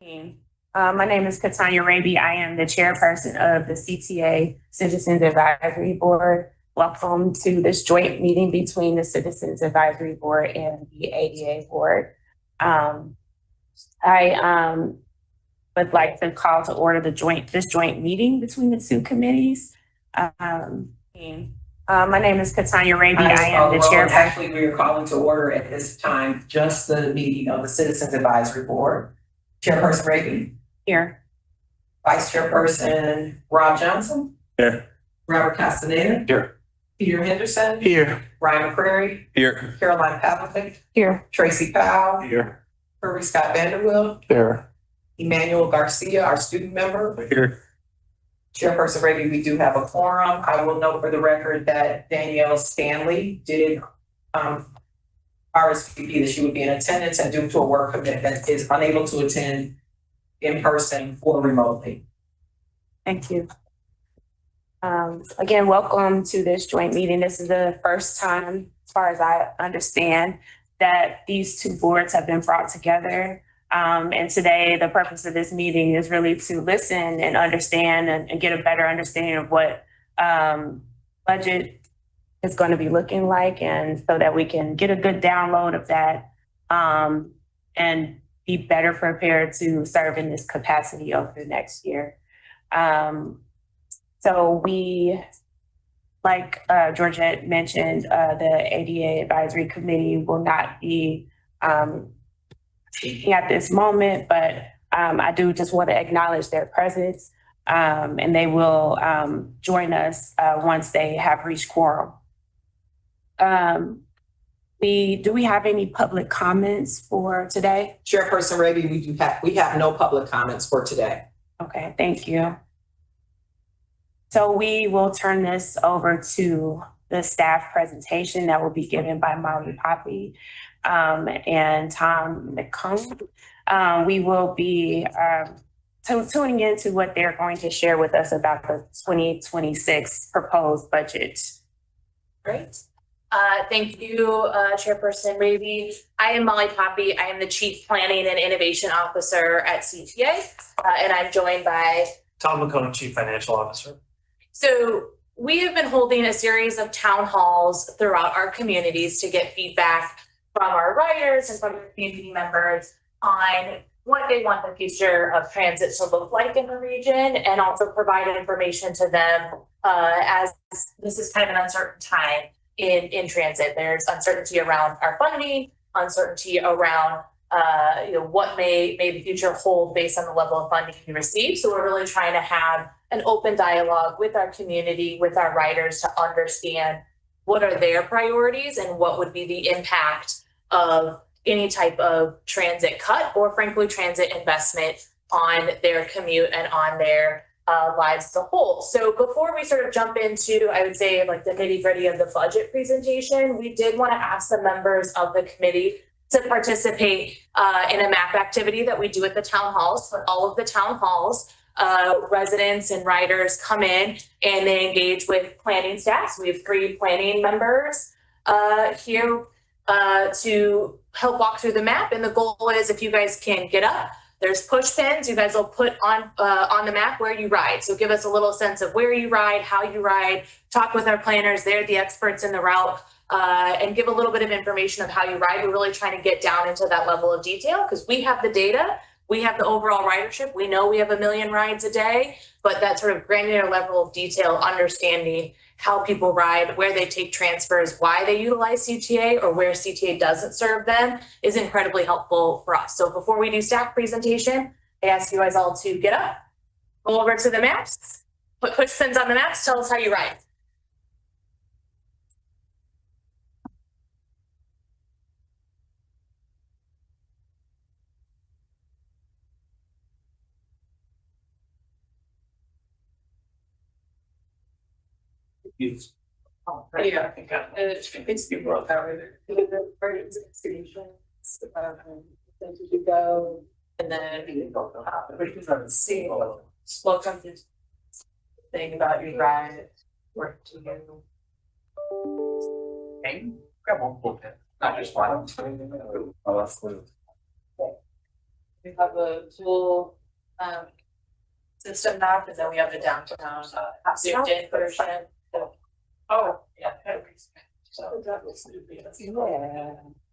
My name is Katanya Raby. I am the chairperson of the CTA Citizens Advisory Board. Welcome to this joint meeting between the Citizens Advisory Board and the ADA Board. I would like to call to order this joint meeting between the two committees. My name is Katanya Raby. I am the chairperson. Actually, we are calling to order at this time just the meeting of the Citizens Advisory Board. Chairperson Raby. Here. Vice Chairperson Rob Johnson. Here. Robert Castaneda. Here. Peter Henderson. Here. Ryan McCrary. Here. Caroline Pavlovic. Here. Tracy Powell. Here. Kirby Scott Vanderwill. Here. Emmanuel Garcia, our student member. Here. Chairperson Raby, we do have a quorum. I will note for the record that Danielle Stanley did RSVP that she would be in attendance, and due to a work commitment is unable to attend in person or remotely. Thank you. Again, welcome to this joint meeting. This is the first time, as far as I understand, that these two boards have been brought together. And today, the purpose of this meeting is really to listen and understand and get a better understanding of what budget is going to be looking like, and so that we can get a good download of that and be better prepared to serve in this capacity over the next year. So we, like Georgette mentioned, the ADA Advisory Committee will not be speaking at this moment, but I do just want to acknowledge their presence, and they will join us once they have reached quorum. Do we have any public comments for today? Chairperson Raby, we have no public comments for today. Okay, thank you. So we will turn this over to the staff presentation that will be given by Molly Poppy and Tom McComb. We will be tuning into what they're going to share with us about the 2026 proposed budget. Great. Thank you, Chairperson Raby. I am Molly Poppy. I am the Chief Planning and Innovation Officer at CTA, and I'm joined by Tom McComb, Chief Financial Officer. So we have been holding a series of town halls throughout our communities to get feedback from our riders and from our community members on what they want the future of transit to look like in the region, and also provide information to them as this is kind of an uncertain time in transit. There's uncertainty around our funding, uncertainty around what may the future hold based on the level of funding we receive. So we're really trying to have an open dialogue with our community, with our riders, to understand what are their priorities and what would be the impact of any type of transit cut, or frankly transit investment, on their commute and on their lives as a whole. So before we sort of jump into, I would say, like the nitty-gritty of the budget presentation, we did want to ask the members of the committee to participate in a map activity that we do at the town halls. So all of the town halls, residents and riders come in and they engage with planning staff. So we have 3 planning members here to help walk through the map. And the goal is, if you guys can get up, there's push pins you guys will put on the map where you ride. So give us a little sense of where you ride, how you ride, talk with our planners. They're the experts in the route, and give a little bit of information of how you ride. We're really trying to get down into that level of detail because we have the data. We have the overall ridership. We know we have 1 million rides a day, but that sort of granular level of detail, understanding how people ride, where they take transfers, why they utilize CTA, or where CTA doesn't serve them, is incredibly helpful for us. So before we do staff presentation, I ask you guys all to get up, go over to the maps, put push pins on the maps, tell us how you ride. Yeah, I think it's people out there. You go, and then you go see welcome to thing about your ride work to you. Hey, grab one full pin, not just one. Oh, that's cool. We have a full, system map, and then we have the downtown, Hampton version. Oh, yeah. So. Yeah.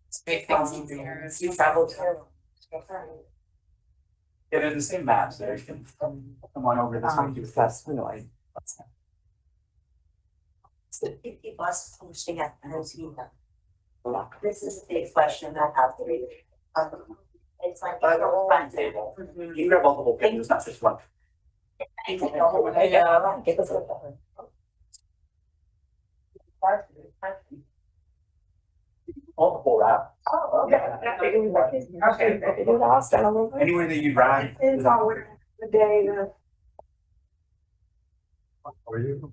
It's great things here, you traveled to. Yeah, they're the same maps there. You can come on over this way. That's really. People are posting at the This is a big question I have for you. It's like. Front table. You can grab multiple pictures, not just one. Multiple wrap. Oh, okay. Okay. Anywhere that you ride. It's all the day. Are you?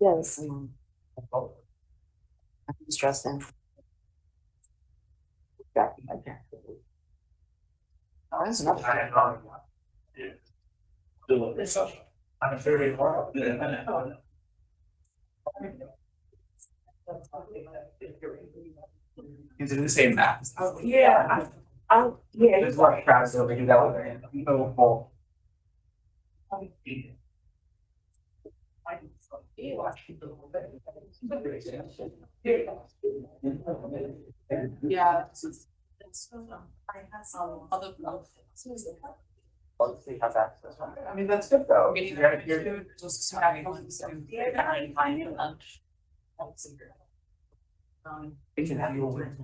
Yes. I'm stressing. Oh, that's not. I'm very Is it the same map? Oh, yeah. Yeah. There's one crowd over here that way. No full. Yeah. Other. Let's see how that. I mean, that's good though. Just having lunch. We can have you over.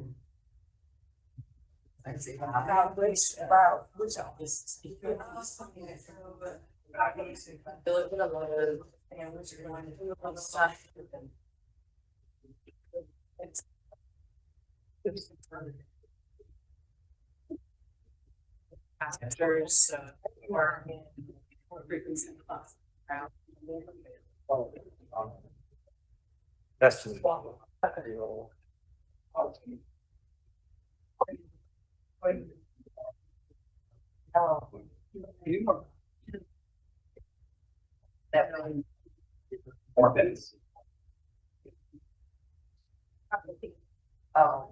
Passengers, more frequency in the bus. That's just. More minutes. Oh.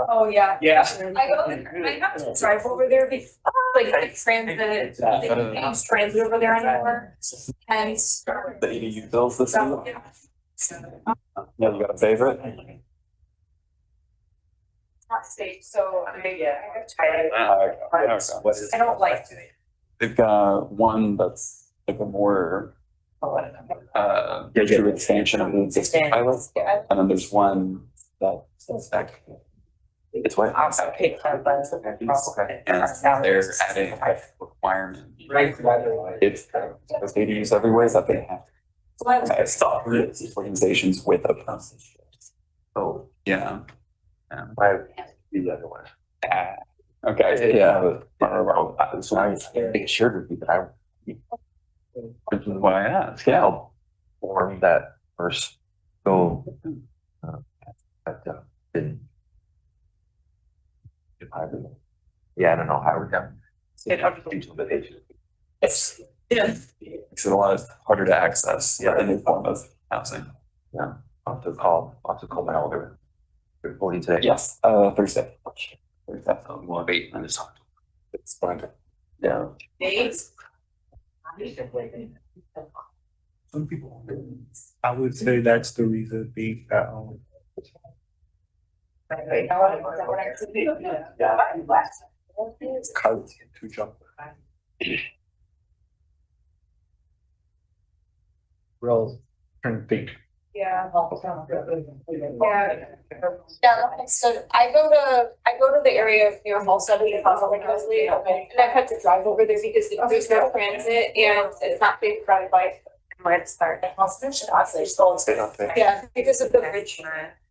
Oh, yeah. Yeah. I have to drive over there because like transit, they don't use transit over there anymore. And. The EDU bills this So, year? yeah. Yeah, you got a favorite? Not safe, so I What is? I don't like to. They've got one that's like a more true expansion of the existing pilot. And then there's one that's back. It's what? Also paid for by the. And they're adding a requirement. It's ADUs everywhere that they have. Stop organizations with a. Oh, yeah. The other one. Okay, yeah. So I think sure to be that I. Which is why I asked, yeah. Form that first go. But didn't. Yeah, I don't know how we're done. Yes. Yeah. Makes it a lot harder to access the new form of housing. Yeah, I'll have to call my elder. Reporting today. Yes, Thursday. Thursday. We'll wait on this. It's fine. Yeah. Some people, I would say that's the reason being that, it's kind of to jump. Real, trying to think. Yeah. Yeah, so I go to the area near Halsted and Cosmopolitan, and I've had to drive over there because there's no transit and it's not safe for bike. Where to start. Yeah, because of the bridge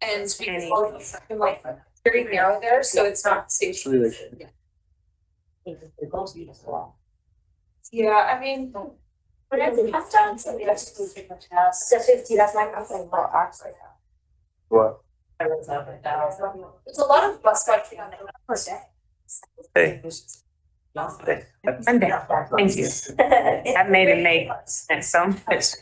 and because I'm like very narrow there, so it's not safe. Yeah, I mean. But it's done, so that's The 50, that's my company. What? there's a lot of bus parking on the per day. Hey. Good. Sunday. Thank you. That made it make sense so much.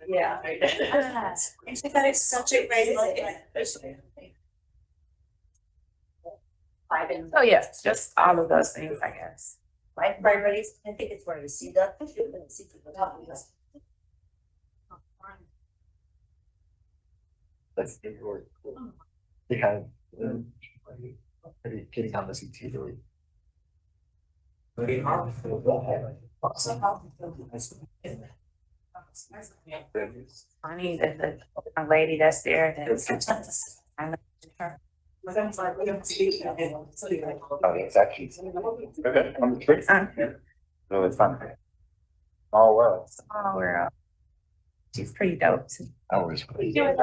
Yeah. That is such a great idea. So yeah, just all of those things, I guess. Right, everybody's, I think it's where you see that. That's the word. They have, getting on the CT really. Funny that the young lady that's there, that's. Oh, it's actually. Okay, on the tree. No, it's fun. Oh, well. Small world. She's pretty dope too. I was. You are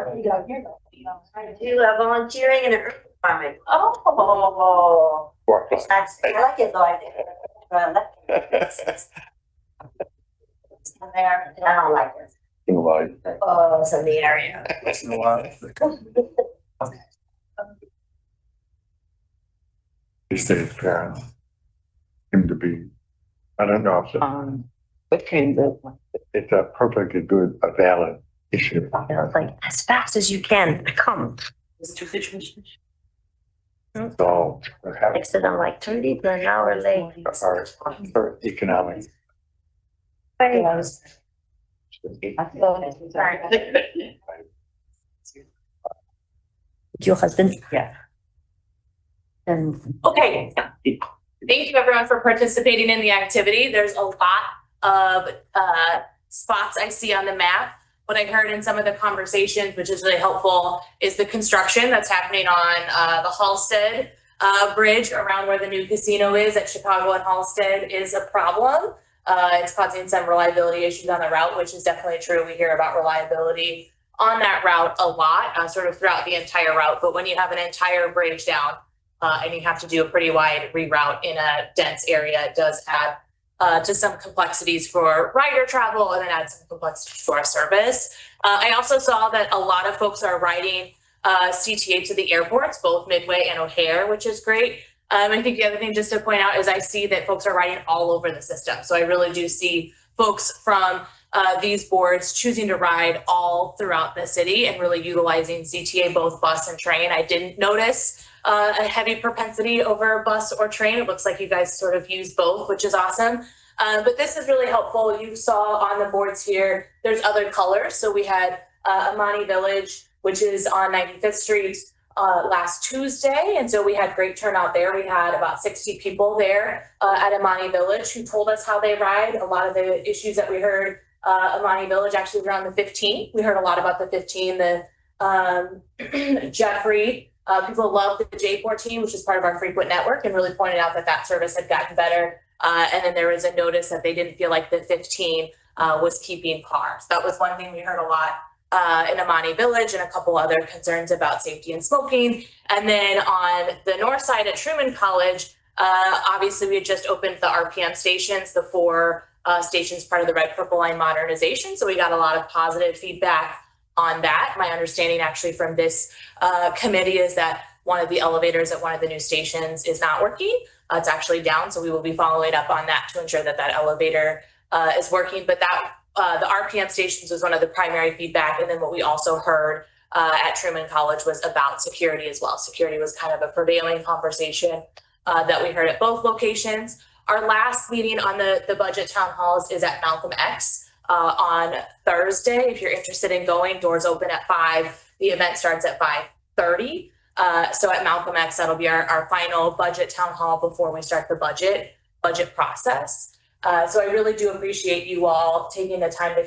volunteering in the earth department. Oh. I like it though, I think. I like it. There, I don't like it. Oh, it's in the area. These days, seem to be, I don't know if What kind of? it's a perfectly good, a valid issue. It's like as fast as you can, come. So, Next I'm like 30 per an hour late. our economic. Your husband? Yeah. And Okay. Thank you everyone for participating in the activity. There's a lot of spots I see on the map. What I heard in some of the conversations, which is really helpful, is the construction that's happening on the Halsted Bridge around where the new casino is at Chicago and Halsted is a problem. It's causing some reliability issues on the route, which is definitely true. We hear about reliability on that route a lot, sort of throughout the entire route. But when you have an entire bridge down and you have to do a pretty wide reroute in a dense area, it does add to some complexities for rider travel and then add some complexities to our service. I also saw that a lot of folks are riding CTA to the airports, both Midway and O'Hare, which is great. I think the other thing just to point out is I see that folks are riding all over the system. So I really do see folks from these boards choosing to ride all throughout the city and really utilizing CTA, both bus and train. I didn't notice a heavy propensity over bus or train. It looks like you guys sort of use both, which is awesome. But this is really helpful. You saw on the boards here, there's other colors. So we had Amani Village, which is on 95th Street last Tuesday. And so we had great turnout there. We had about 60 people there at Amani Village who told us how they ride. A lot of the issues that we heard Amani Village actually were on the 15. We heard a lot about the 15, the Jeffrey. People love the J14, which is part of our frequent network, and really pointed out that that service had gotten better. And then there was a notice that they didn't feel like the 15 was keeping par. So that was one thing we heard a lot in Amani Village, and a couple other concerns about safety and smoking. And then on the north side at Truman College, obviously we had just opened the RPM stations, the 4 stations part of the Red Purple Line modernization. So we got a lot of positive feedback on that. My understanding actually from this committee is that one of the elevators at one of the new stations is not working. It's actually down. So we will be following up on that to ensure that that elevator is working. But that the RPM stations was one of the primary feedback. And then what we also heard at Truman College was about security as well. Security was kind of a prevailing conversation that we heard at both locations. Our last meeting on the budget town halls is at Malcolm X on Thursday. If you're interested in going, doors open at 5. The event starts at 5:30. So at Malcolm X, that'll be our final budget town hall before we start the budget process. So I really do appreciate you all taking the time to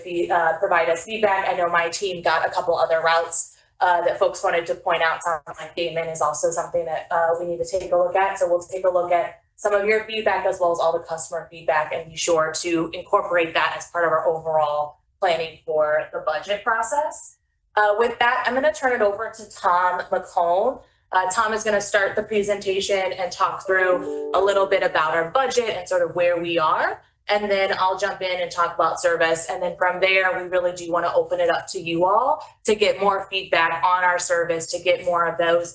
provide us feedback. I know my team got a couple other routes that folks wanted to point out. Something like Damon is also something that we need to take a look at. So we'll take a look at some of your feedback as well as all the customer feedback, and be sure to incorporate that as part of our overall planning for the budget process. With that, I'm going to turn it over to Tom McCone. Tom is going to start the presentation and talk through a little bit about our budget and sort of where we are. And then I'll jump in and talk about service. And then from there, we really do want to open it up to you all to get more feedback on our service, to get more of those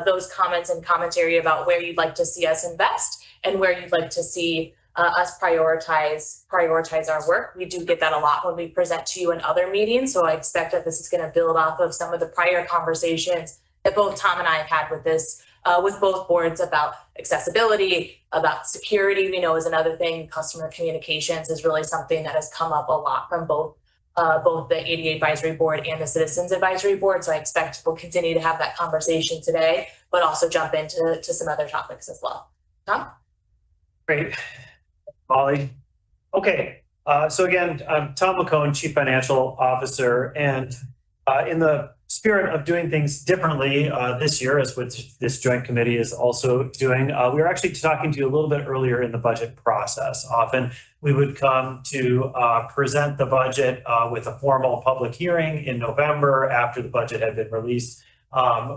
those comments and commentary about where you'd like to see us invest and where you'd like to see us prioritize our work. We do get that a lot when we present to you in other meetings. So I expect that this is going to build off of some of the prior conversations that both Tom and I have had with this, with both boards about accessibility, about security. We know is another thing. Customer communications is really something that has come up a lot from both the ADA Advisory Board and the Citizens Advisory Board. So I expect we'll continue to have that conversation today, but also jump into some other topics as well. Tom? Great. Molly. Okay, so again, I'm Tom McCone, Chief Financial Officer, and in the spirit of doing things differently this year, as what this joint committee is also doing, we were actually talking to you a little bit earlier in the budget process. Often we would come to present the budget with a formal public hearing in November after the budget had been released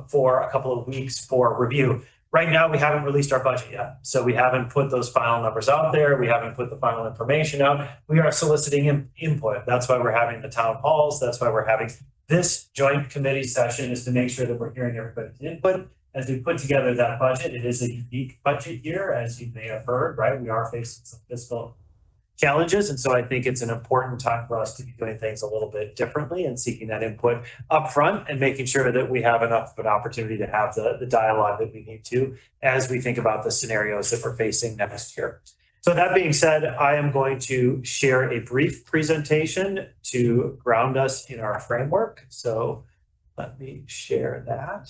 for a couple of weeks for review. Right now, we haven't released our budget yet. So we haven't put those final numbers out there. We haven't put the final information out. We are soliciting input. That's why we're having the town halls. That's why we're having this joint committee session, is to make sure that we're hearing everybody's input as we put together that budget. It is a unique budget year, as you may have heard, right? We are facing some fiscal challenges. And so I think it's an important time for us to be doing things a little bit differently and seeking that input upfront and making sure that we have enough of an opportunity to have the dialogue that we need to as we think about the scenarios that we're facing next year. So that being said, I am going to share a brief presentation to ground us in our framework. So let me share that.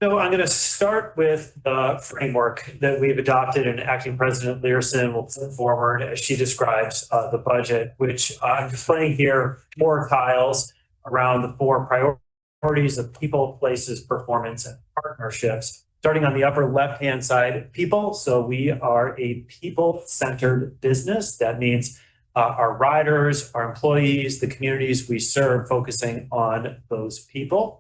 So I'm going to start with the framework that we've adopted, and Acting President Learson will put forward as she describes the budget, which I'm displaying here 4 tiles around the 4 priorities of people, places, performance, and partnerships. Starting on the upper left-hand side, people. So we are a people-centered business. That means our riders, our employees, the communities we serve, focusing on those people.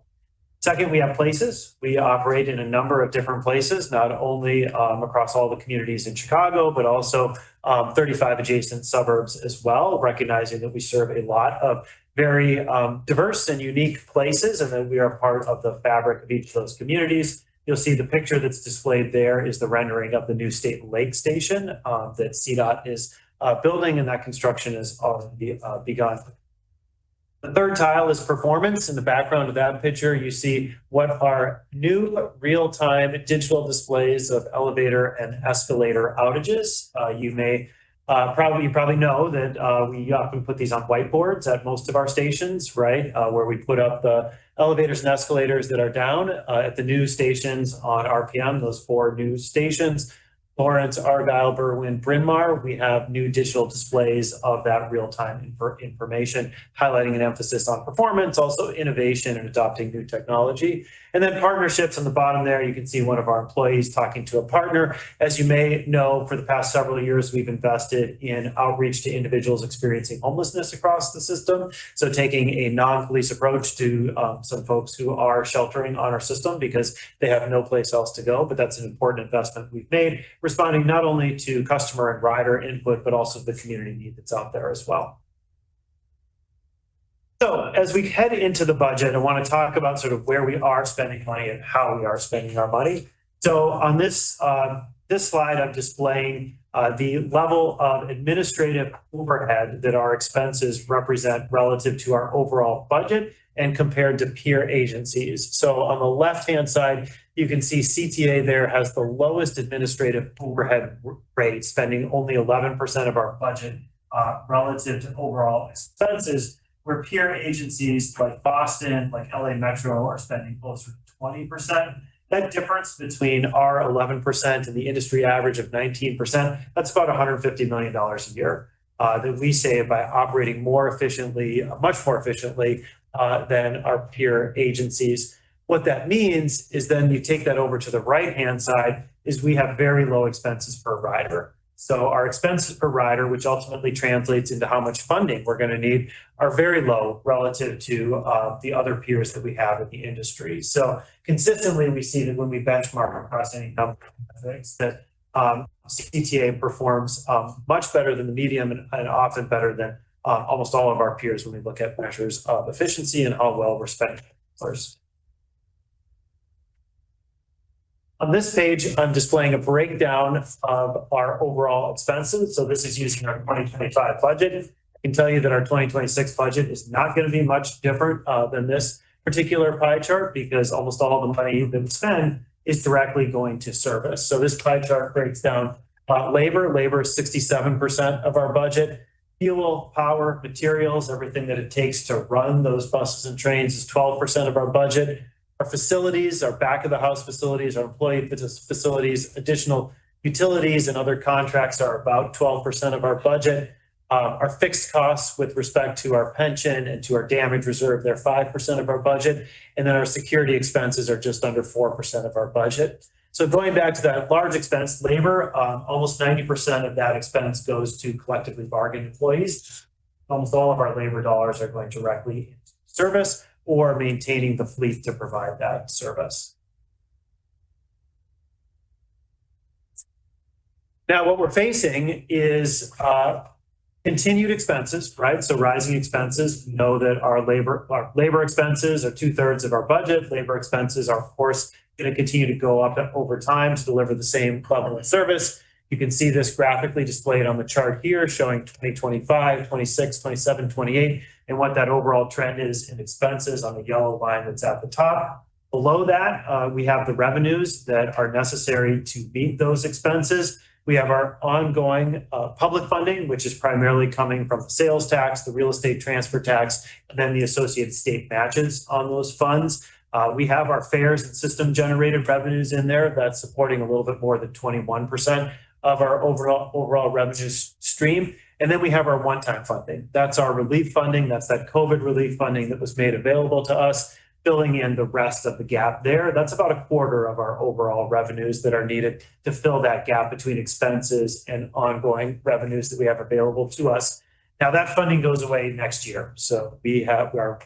Second, we have places. We operate in a number of different places, not only across all the communities in Chicago, but also 35 adjacent suburbs as well, recognizing that we serve a lot of very diverse and unique places, and that we are part of the fabric of each of those communities. You'll see the picture that's displayed there is the rendering of the new State Lake Station that CDOT is building, and that construction is already begun. The third tile is performance. In the background of that picture, you see what are new real-time digital displays of elevator and escalator outages. You may probably know that we often put these on whiteboards at most of our stations, right? Where we put up the elevators and escalators that are down at the new stations on RPM, those 4 new stations. Lawrence, Argyle, Berwyn, Bryn Mawr, we have new digital displays of that real-time information, highlighting an emphasis on performance, also innovation and adopting new technology. And then partnerships on the bottom there, you can see one of our employees talking to a partner. As you may know, for the past several years, we've invested in outreach to individuals experiencing homelessness across the system. So taking a non-police approach to some folks who are sheltering on our system because they have no place else to go, but that's an important investment we've made, responding not only to customer and rider input, but also the community need that's out there as well. So as we head into the budget, I want to talk about sort of where we are spending money and how we are spending our money. So on this slide, I'm displaying the level of administrative overhead that our expenses represent relative to our overall budget and compared to peer agencies. So on the left-hand side, you can see CTA there has the lowest administrative overhead rate, spending only 11% of our budget relative to overall expenses, where peer agencies like Boston, like LA Metro are spending closer to 20%. That difference between our 11% and the industry average of 19%, that's about $150 million a year that we save by operating more efficiently, much more efficiently than our peer agencies. What that means is then you take that over to the right-hand side is we have very low expenses per rider. So our expenses per rider, which ultimately translates into how much funding we're going to need, are very low relative to the other peers that we have in the industry. So consistently, we see that when we benchmark across any number of metrics, that CTA performs much better than the medium and often better than almost all of our peers when we look at measures of efficiency and how well we're spending dollars. On this page, I'm displaying a breakdown of our overall expenses. So this is using our 2025 budget. I can tell you that our 2026 budget is not going to be much different than this particular pie chart, because almost all the money that we spend is directly going to service. So this pie chart breaks down labor. Labor is 67% of our budget. Fuel, power, materials, everything that it takes to run those buses and trains is 12% of our budget. Our facilities, our back of the house facilities, our employee facilities, additional utilities and other contracts are about 12% of our budget. Our fixed costs with respect to our pension and to our damage reserve, they're 5% of our budget. And then our security expenses are just under 4% of our budget. So going back to that large expense, labor, almost 90% of that expense goes to collectively bargained employees. Almost all of our labor dollars are going directly into service or maintaining the fleet to provide that service. Now, what we're facing is continued expenses, right? So rising expenses. We know that our labor expenses are 2/3 of our budget. Labor expenses are, of course, going to continue to go up over time to deliver the same level of service. You can see this graphically displayed on the chart here, showing 2025, 26, 27, 28, and what that overall trend is in expenses on the yellow line that's at the top. Below that, we have the revenues that are necessary to meet those expenses. We have our ongoing public funding, which is primarily coming from the sales tax, the real estate transfer tax, and then the associated state matches on those funds. We have our fares and system generated revenues in there that's supporting a little bit more than 21% of our overall revenue stream. And then we have our one-time funding. That's our relief funding. That's that COVID relief funding that was made available to us, filling in the rest of the gap there. That's about 1/4 of our overall revenues that are needed to fill that gap between expenses and ongoing revenues that we have available to us. Now that funding goes away next year. So we are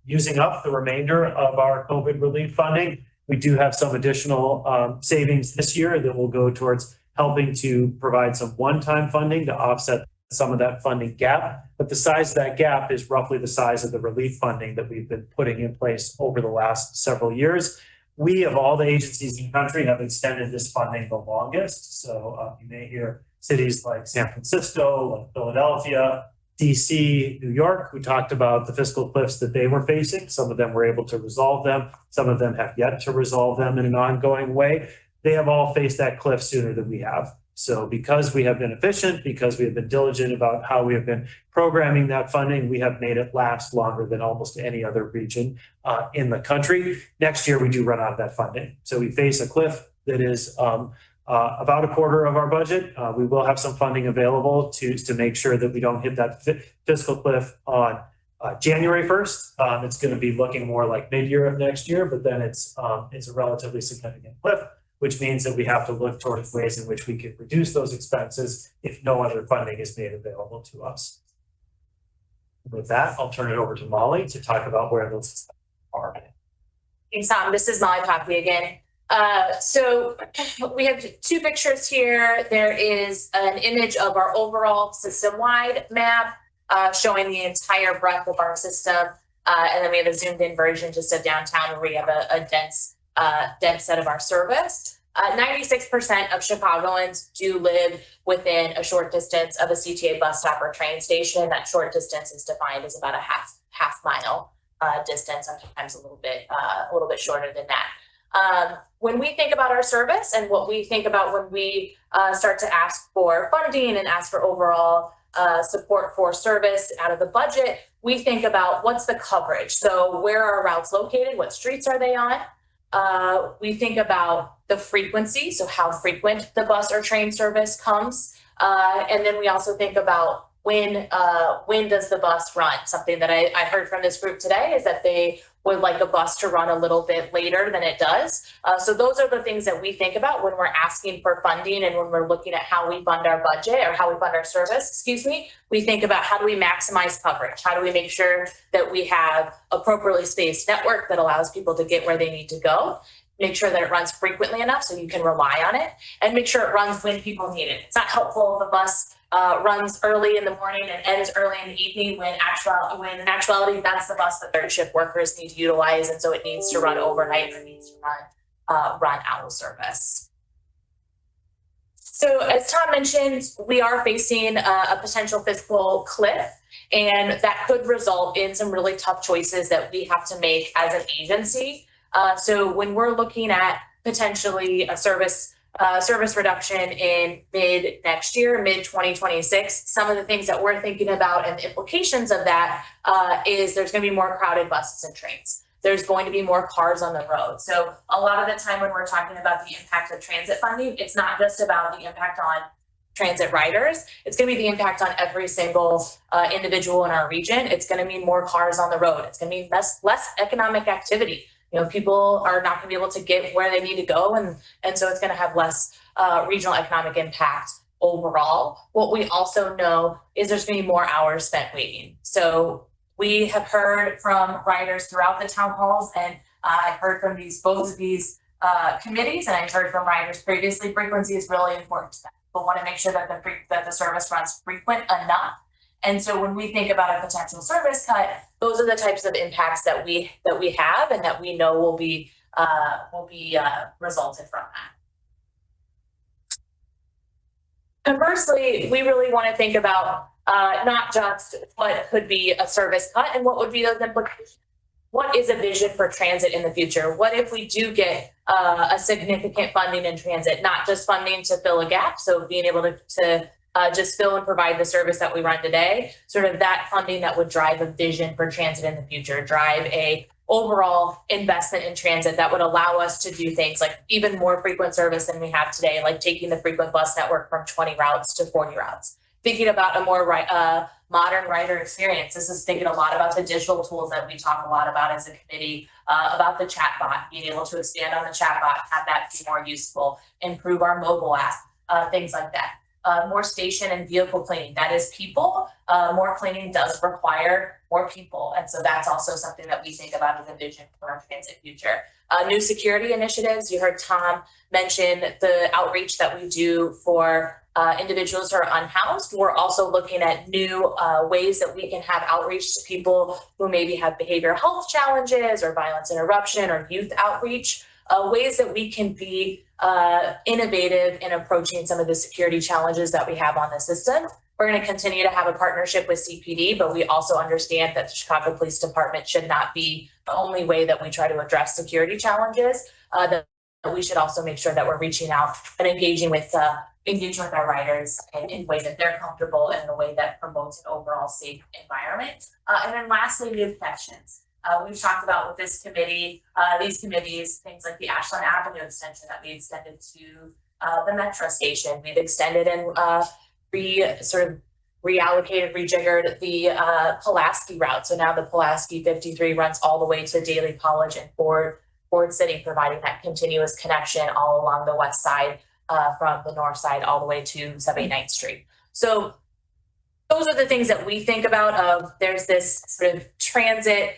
using up the remainder of our COVID relief funding. We do have some additional savings this year that will go towards helping to provide some one-time funding to offset some of that funding gap. But the size of that gap is roughly the size of the relief funding that we've been putting in place over the last several years. We, of all the agencies in the country, have extended this funding the longest. So you may hear cities like San Francisco, like Philadelphia, DC, New York, who talked about the fiscal cliffs that they were facing. Some of them were able to resolve them. Some of them have yet to resolve them in an ongoing way. They have all faced that cliff sooner than we have. So because we have been efficient, because we have been diligent about how we have been programming that funding, we have made it last longer than almost any other region in the country. Next year, we do run out of that funding. So we face a cliff that is about 1/4 of our budget. We will have some funding available to make sure that we don't hit that fiscal cliff on January 1st. It's going to be looking more like mid-year of next year, but then it's a relatively significant cliff, which means that we have to look towards ways in which we can reduce those expenses if no other funding is made available to us. With that, I'll turn it over to Molly to talk about where those expenses are. Thanks, Tom. This is Molly Copley again. So we have 2 pictures here. There is an image of our overall system-wide map showing the entire breadth of our system. And then we have a zoomed in version just of downtown where we have a dense set of our service. 96% of Chicagoans do live within a short distance of a CTA bus stop or train station. That short distance is defined as about a half mile distance, sometimes a little bit shorter than that. When we think about our service and what we think about when we start to ask for funding and ask for overall support for service out of the budget, we think about what's the coverage. So where are routes located? What streets are they on? We think about the frequency, so how frequent the bus or train service comes. And then we also think about when does the bus run? Something that I heard from this group today is that they would like a bus to run a little bit later than it does. So those are the things that we think about when we're asking for funding and when we're looking at how we fund our budget or how we fund our service, excuse me. We think about how do we maximize coverage? How do we make sure that we have appropriately spaced network that allows people to get where they need to go? Make sure that it runs frequently enough so you can rely on it, and make sure it runs when people need it. It's not helpful if a bus runs early in the morning and ends early in the evening when in actuality that's the bus that third shift workers need to utilize, and so it needs to run overnight or needs to run out of service. So as Tom mentioned, we are facing a potential fiscal cliff, and that could result in some really tough choices that we have to make as an agency. So when we're looking at potentially a service reduction in mid next year, mid 2026, some of the things that we're thinking about and the implications of that is there's going to be more crowded buses and trains. There's going to be more cars on the road. So a lot of the time when we're talking about the impact of transit funding, it's not just about the impact on transit riders. It's going to be the impact on every single individual in our region. It's going to mean more cars on the road. It's going to mean less economic activity. You know, people are not going to be able to get where they need to go, and so it's going to have less regional economic impact overall. What we also know is there's going to be more hours spent waiting. So we have heard from riders throughout the town halls, and I've heard from both of these committees, and I've heard from riders previously. Frequency is really important to them. We want to make sure that the service runs frequent enough. And so when we think about a potential service cut, those are the types of impacts that we have and that we know will be resulted from that. Conversely, we really want to think about not just what could be a service cut and what would be those implications. What is a vision for transit in the future? What if we do get a significant funding in transit, not just funding to fill a gap, so being able to just fill and provide the service that we run today, sort of that funding that would drive a vision for transit in the future, drive a overall investment in transit that would allow us to do things like even more frequent service than we have today, like taking the frequent bus network from 20 routes to 40 routes. Thinking about a more modern rider experience. This is thinking a lot about the digital tools that we talk a lot about as a committee, about the chatbot, being able to expand on the chatbot, have that be more useful, improve our mobile app, things like that. More station and vehicle cleaning, that is people. More cleaning does require more people. And so that's also something that we think about as a vision for our transit future. New security initiatives, you heard Tom mention the outreach that we do for individuals who are unhoused. We're also looking at new ways that we can have outreach to people who maybe have behavioral health challenges or violence interruption or youth outreach. Ways that we can be innovative in approaching some of the security challenges that we have on the system. We're going to continue to have a partnership with CPD, but we also understand that the Chicago Police Department should not be the only way that we try to address security challenges. That we should also make sure that we're reaching out and engaging with our riders in a way that they're comfortable and in a way that promotes an overall safe environment. And then lastly, new connections. We've talked about with this committee, these committees, things like the Ashland Avenue extension that we extended to the metro station. We've extended and reallocated, rejiggered the Pulaski route. So now the Pulaski 53 runs all the way to Daly College and Ford City, providing that continuous connection all along the west side from the north side all the way to 79th Street. So those are the things that we think about. There's this sort of transit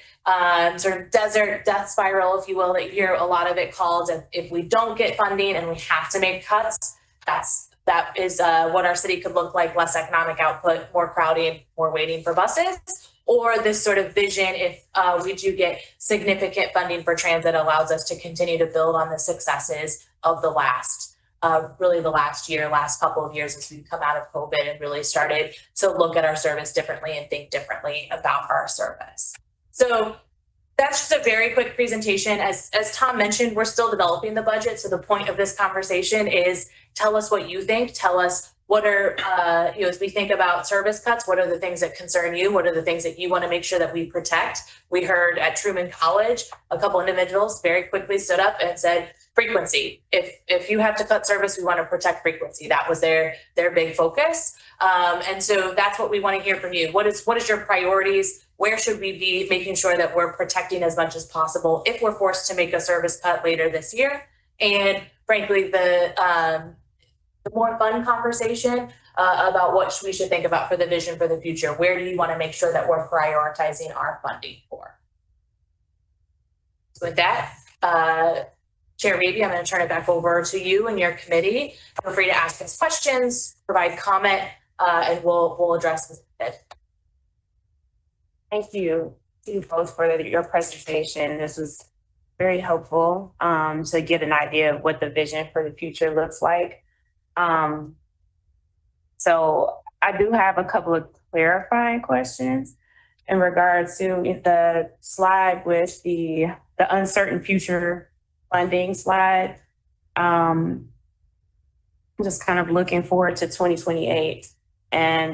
sort of desert death spiral, if you will, that you hear a lot of it called. If we don't get funding and we have to make cuts, that is what our city could look like: less economic output, more crowding, more waiting for buses. Or this sort of vision, if we do get significant funding for transit, allows us to continue to build on the successes of the last couple of years as we've come out of COVID and really started to look at our service differently and think differently about our service. So that's just a very quick presentation. As Tom mentioned, we're still developing the budget. So the point of this conversation is tell us what you think. Tell us what are, as we think about service cuts, what are the things that concern you? What are the things that you want to make sure that we protect? We heard at Truman College, a couple individuals very quickly stood up and said, frequency. If you have to cut service, we want to protect frequency. That was their big focus. And so that's what we want to hear from you. What is your priorities? where should we be making sure that we're protecting as much as possible if we're forced to make a service cut later this year. And frankly, the more fun conversation about what we should think about for the vision for the future. Where do you want to make sure that we're prioritizing our funding for? So with that, Chair Beebe, I'm going to turn it back over to you and your committee. Feel free to ask us questions, provide comment, and we'll address this. Thank you to you both for your presentation. This was very helpful to get an idea of what the vision for the future looks like. So I do have a couple of clarifying questions in regards to the slide with the uncertain future funding slide. Just kind of looking forward to 2028. And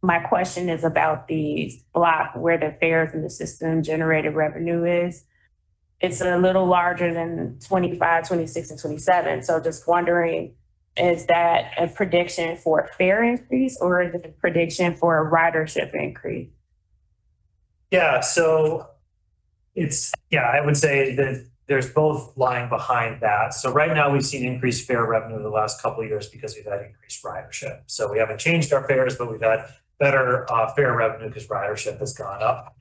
my question is about the block where the fares in the system generated revenue is. It's a little larger than 25, 26, and 27. So just wondering, is that a prediction for a fare increase or is it a prediction for a ridership increase? Yeah, so I would say that there's both lying behind that. So right now we've seen increased fare revenue the last couple of years because we've had increased ridership. So we haven't changed our fares, but we've had better fare revenue because ridership has gone up.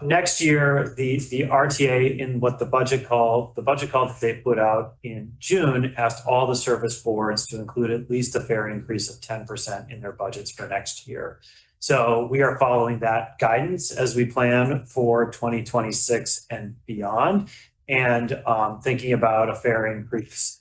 Next year, the RTA in what the budget call that they put out in June asked all the service boards to include at least a fare increase of 10% in their budgets for next year. So we are following that guidance as we plan for 2026 and beyond, and thinking about a fare increase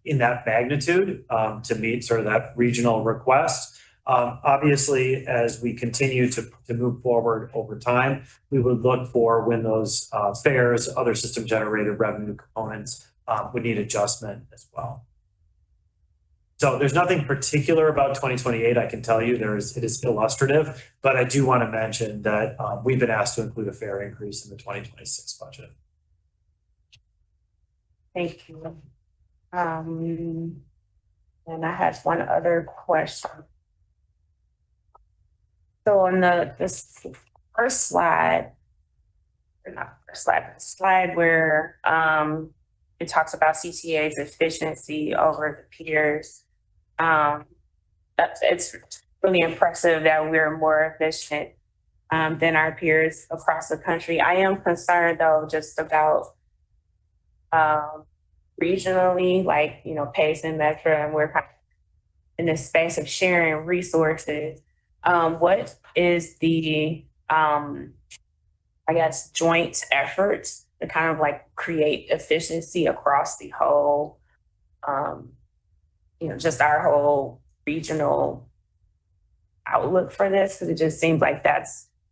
in that magnitude to meet sort of that regional request. Obviously, as we continue to move forward over time, we would look for when those fares, other system generated revenue components would need adjustment as well. So there's nothing particular about 2028, I can tell you. It is illustrative, but I do want to mention that we've been asked to include a fare increase in the 2026 budget. Thank you. And I had one other question. So on this first slide, or not first slide, but the slide where it talks about CTA's efficiency over the peers, it's really impressive that we're more efficient than our peers across the country. I am concerned though, just about regionally, like, PACE and Metra, and we're kind of in this space of sharing resources. What is the, joint efforts to kind of like create efficiency across the whole, just our whole regional outlook for this? Because it just seems like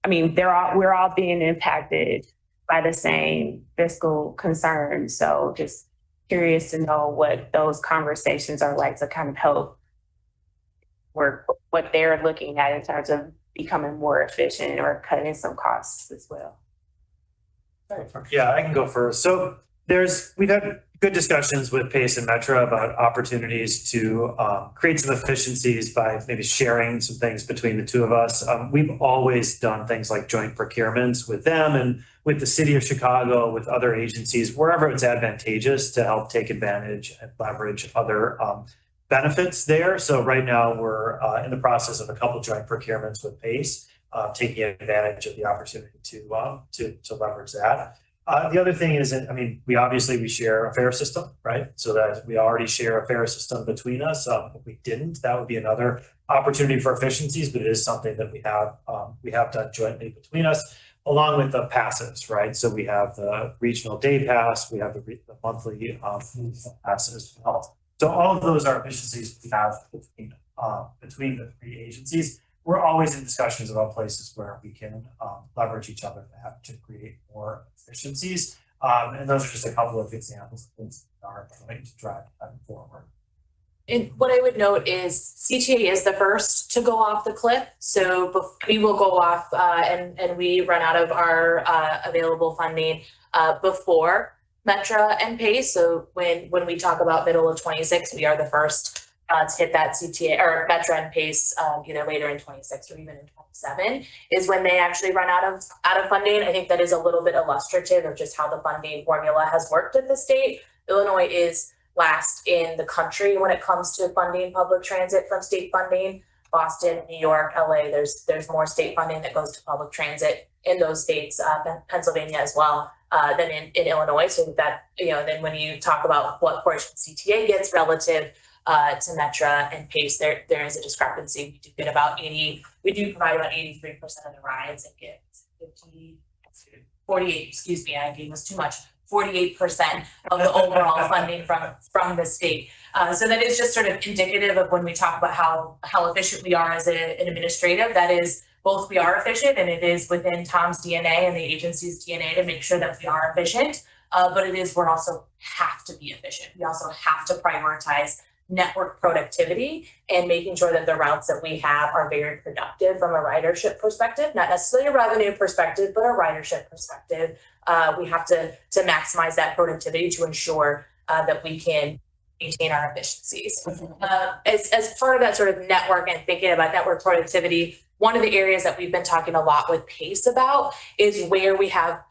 we're all being impacted by the same fiscal concerns. So just curious to know what those conversations are like to kind of help work what they're looking at in terms of becoming more efficient or cutting some costs as well. Yeah, I can go first. So we've had good discussions with PACE and Metra about opportunities to create some efficiencies by maybe sharing some things between the two of us. We've always done things like joint procurements with them and with the city of Chicago, with other agencies, wherever it's advantageous to help take advantage and leverage other benefits there. So right now we're in the process of a couple of joint procurements with PACE, taking advantage of the opportunity to leverage that. The other thing is, we share a fare system, right? So that we already share a fare system between us. If we didn't, that would be another opportunity for efficiencies, but it is something that we have done jointly between us, along with the passes, right? So we have the regional day pass, we have the monthly passes as well. So all of those are efficiencies we have between the three agencies. We're always in discussions about places where we can leverage each other to create more efficiencies. And those are just a couple of examples of things that are going to drive that forward. And what I would note is CTA is the first to go off the cliff. So we will go off and we run out of our available funding before Metra and PACE. So when we talk about middle of 26, we are the first to hit that CTA or Metra and PACE, either later in 26 or even in 27 is when they actually run out of funding. I think that is a little bit illustrative of just how the funding formula has worked at the state. Illinois is last in the country when it comes to funding public transit from state funding. Boston, New York, LA, there's more state funding that goes to public transit in those states, Pennsylvania as well, than in Illinois. So that, then when you talk about what portion CTA gets relative to Metra and PACE, there is a discrepancy. We do provide about 83% of the rides and get 48, excuse me, I gave us too much. 48% of the overall funding from the state. So that is just sort of indicative of when we talk about how efficient we are as an administrative. That is both we are efficient, and it is within Tom's DNA and the agency's DNA to make sure that we are efficient. But we're also have to be efficient. We also have to prioritize network productivity and making sure that the routes that we have are very productive from a ridership perspective, not necessarily a revenue perspective, but a ridership perspective. We have to maximize that productivity to ensure that we can maintain our efficiencies. As part of that sort of network and thinking about network productivity, one of the areas that we've been talking a lot with PACE about is where we have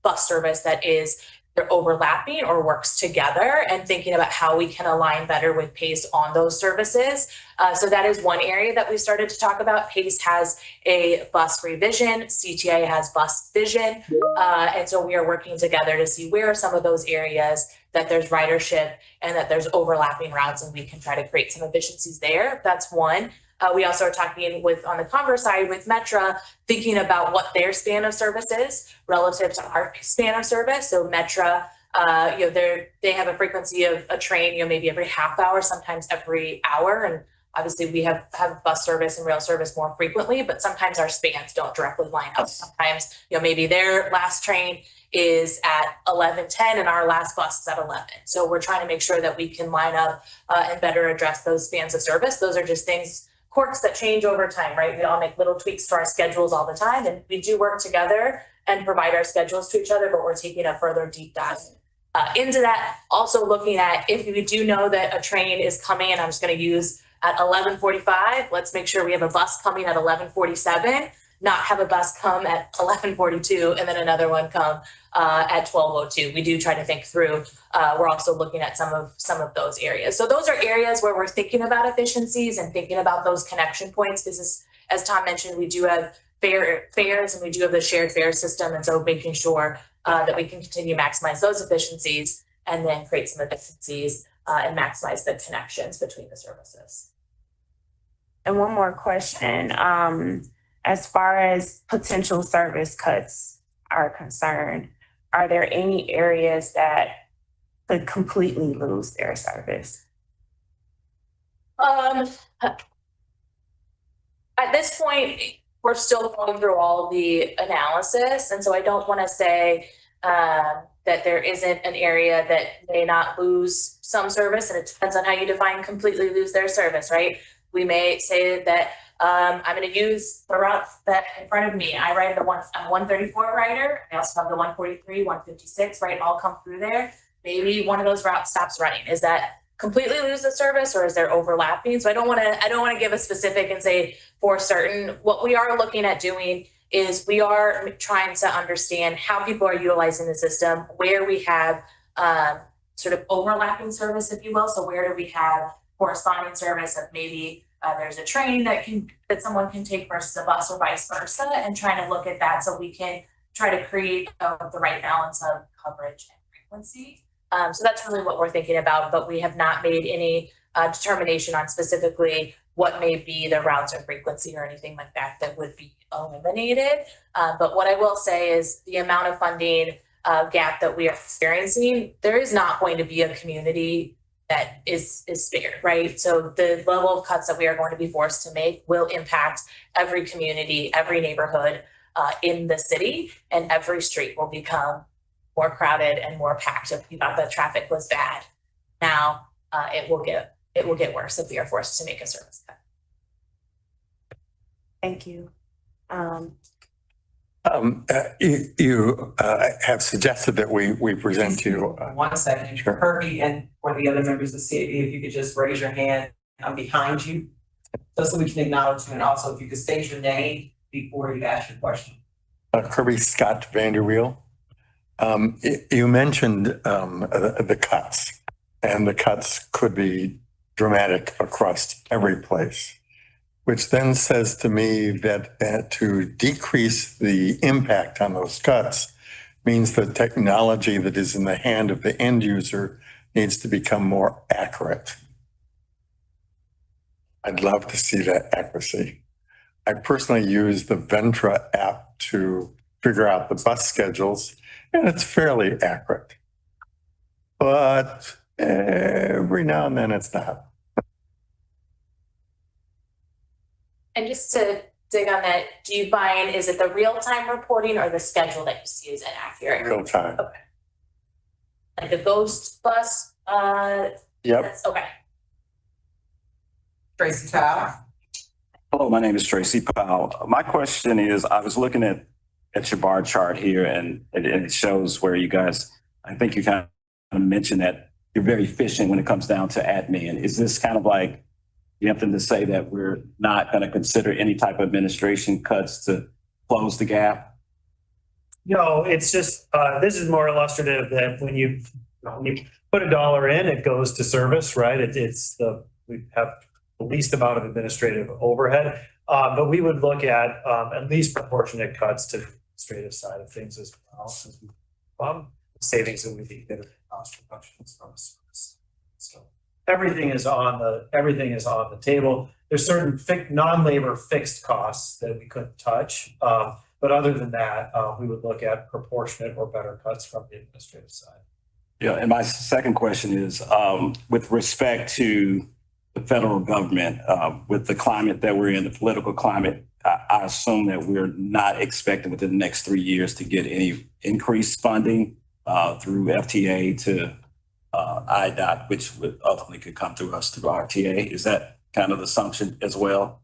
bus service that is they're overlapping or works together, and thinking about how we can align better with PACE on those services. So that is one area that we started to talk about. PACE has a bus revision, CTA has bus vision. And so we are working together to see where are some of those areas that there's ridership and that there's overlapping routes, and we can try to create some efficiencies there. That's one. We also are talking on the Converse side with Metra, thinking about what their span of service is relative to our span of service. So Metra, they have a frequency of a train, maybe every half hour, sometimes every hour. And obviously we have bus service and rail service more frequently, but sometimes our spans don't directly line up. Sometimes, maybe their last train is at 11:10 and our last bus is at 11. So we're trying to make sure that we can line up and better address those spans of service. Those are just quirks that change over time, right? We all make little tweaks to our schedules all the time, and we do work together and provide our schedules to each other, but we're taking a further deep dive into that. Also looking at if we do know that a train is coming, and I'm just going to use at 11:45, let's make sure we have a bus coming at 11:47, not have a bus come at 11:42 and then another one come at 12:02. We do try to think through. We're also looking at some of those areas. So those are areas where we're thinking about efficiencies and thinking about those connection points. This is, as Tom mentioned, we do have fares and we do have the shared fare system. And so making sure that we can continue to maximize those efficiencies and then create some efficiencies and maximize the connections between the services. And one more question. As far as potential service cuts are concerned, are there any areas that could completely lose their service? At this point, we're still going through all of the analysis. And so I don't want to say that there isn't an area that may not lose some service. And it depends on how you define completely lose their service, right? We may say that I'm going to use the route that in front of me. I ride I'm a 134 rider. I also have the 143, 156, right? All come through there. Maybe one of those routes stops running. Is that completely lose the service, or is there overlapping? So I don't want to give a specific and say for certain. What we are looking at doing is we are trying to understand how people are utilizing the system, where we have sort of overlapping service, if you will. So where do we have corresponding service of maybe there's a train that someone can take versus a bus or vice versa, and trying to look at that so we can try to create the right balance of coverage and frequency. So that's really what we're thinking about, but we have not made any determination on specifically what may be the routes or frequency or anything like that that would be eliminated. But what I will say is the amount of funding gap that we are experiencing, there is not going to be a community that is spared, right? So the level of cuts that we are going to be forced to make will impact every community, every neighborhood in the city, and every street will become more crowded and more packed. If you thought the traffic was bad, now it will get worse if we are forced to make a service cut. Thank you. You have suggested that we present to you. 1 second, Sure. Kirby, and for the other members of the city, if you could just raise your hand I'm behind you. Just so we can acknowledge you, and also if you could state your name before you ask your question. Kirby Scott Vanderweel. You mentioned the cuts, and the cuts could be dramatic across every place, which then says to me that to decrease the impact on those cuts means the technology that is in the hand of the end user needs to become more accurate. I'd love to see that accuracy. I personally use the Ventra app to figure out the bus schedules, and it's fairly accurate. But every now and then it's not. And just to dig on that, do you find, is it the real-time reporting or the schedule that you see is inaccurate? Real time. Okay. Like the ghost bus, Yep. okay. Tracy Powell. Hello, my name is Tracy Powell. My question is, I was looking at your bar chart here and it shows where you guys, I think you kind of mentioned that you're very efficient when it comes down to admin. Is this kind of like you have to say that we're not going to consider any type of administration cuts to close the gap? No, it's just, this is more illustrative that when you put $1 in, it goes to service, right? We have the least amount of administrative overhead, but we would look at least proportionate cuts to the administrative side of things as well, since we savings that we think that are cost reductions from service. So everything is on the table. There's certain non-labor fixed costs that we couldn't touch, but other than that, we would look at proportionate or better cuts from the administrative side. Yeah, and my second question is, with respect to the federal government, with the climate that we're in, the political climate, I assume that we're not expecting within the next 3 years to get any increased funding through FTA to IDOT, which would ultimately could come through us through RTA. Is that kind of the assumption as well?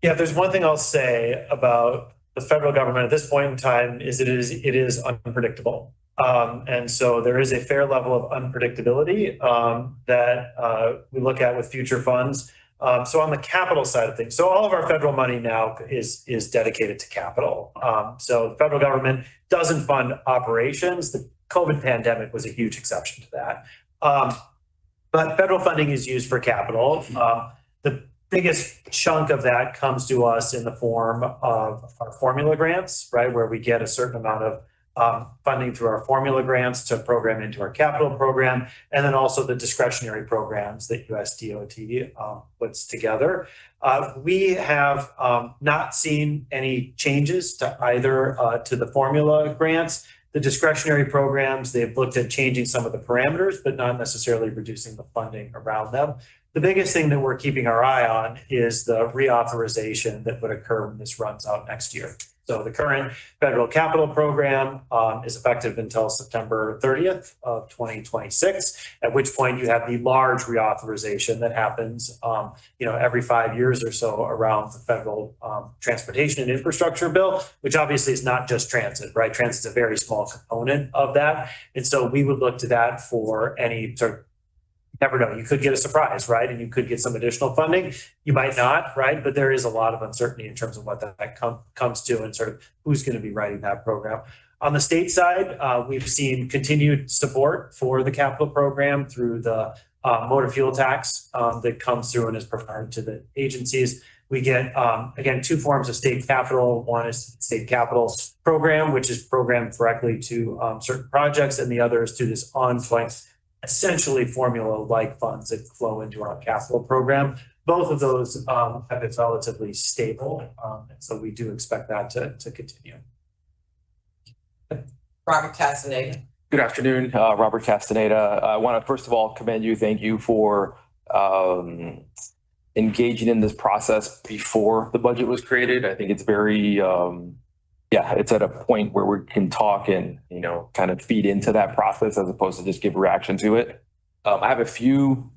Yeah, there's one thing I'll say about the federal government at this point in time is it is unpredictable. And so there is a fair level of unpredictability that we look at with future funds. So on the capital side of things, so all of our federal money now is dedicated to capital. So the federal government doesn't fund operations. The COVID pandemic was a huge exception to that. But federal funding is used for capital. The biggest chunk of that comes to us in the form of our formula grants, right, where we get a certain amount of funding through our formula grants to program into our capital program, and then also the discretionary programs that USDOT puts together. We have not seen any changes to either to the formula grants. The discretionary programs, they've looked at changing some of the parameters, but not necessarily reducing the funding around them. The biggest thing that we're keeping our eye on is the reauthorization that would occur when this runs out next year. So the current federal capital program is effective until September 30th of 2026, at which point you have the large reauthorization that happens every 5 years or so around the federal transportation and infrastructure bill, which obviously is not just transit, right? Transit is a very small component of that. And so we would look to that for any sort of, never know, you could get a surprise, right? And you could get some additional funding. You might not, right? But there is a lot of uncertainty in terms of what that comes to and sort of who's going to be writing that program. On the state side, we've seen continued support for the capital program through the motor fuel tax that comes through and is provided to the agencies. We get, again, two forms of state capital. One is the state capital program, which is programmed directly to certain projects, and the other is to this ongoing essentially formula-like funds that flow into our capital program. Both of those have been relatively stable, and so we do expect that to continue. Robert Castaneda. Good afternoon, Robert Castaneda. I want to first of all commend you, thank you for engaging in this process before the budget was created. I think it's very it's at a point where we can talk and, kind of feed into that process as opposed to just give reaction to it. I have a few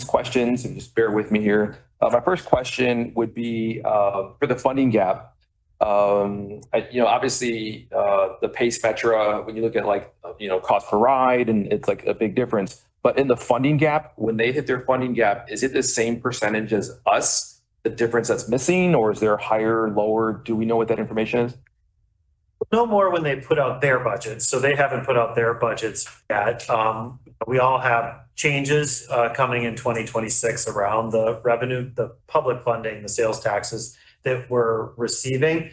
questions, and just bear with me here. My first question would be for the funding gap. Obviously the Pace Metra, when you look at cost per ride, and it's like a big difference. But in the funding gap, when they hit their funding gap, is it the same percentage as us? The difference that's missing, or is there higher, lower? Do we know what that information is? No more when they put out their budgets. So they haven't put out their budgets yet. We all have changes coming in 2026 around the revenue, the public funding, the sales taxes that we're receiving.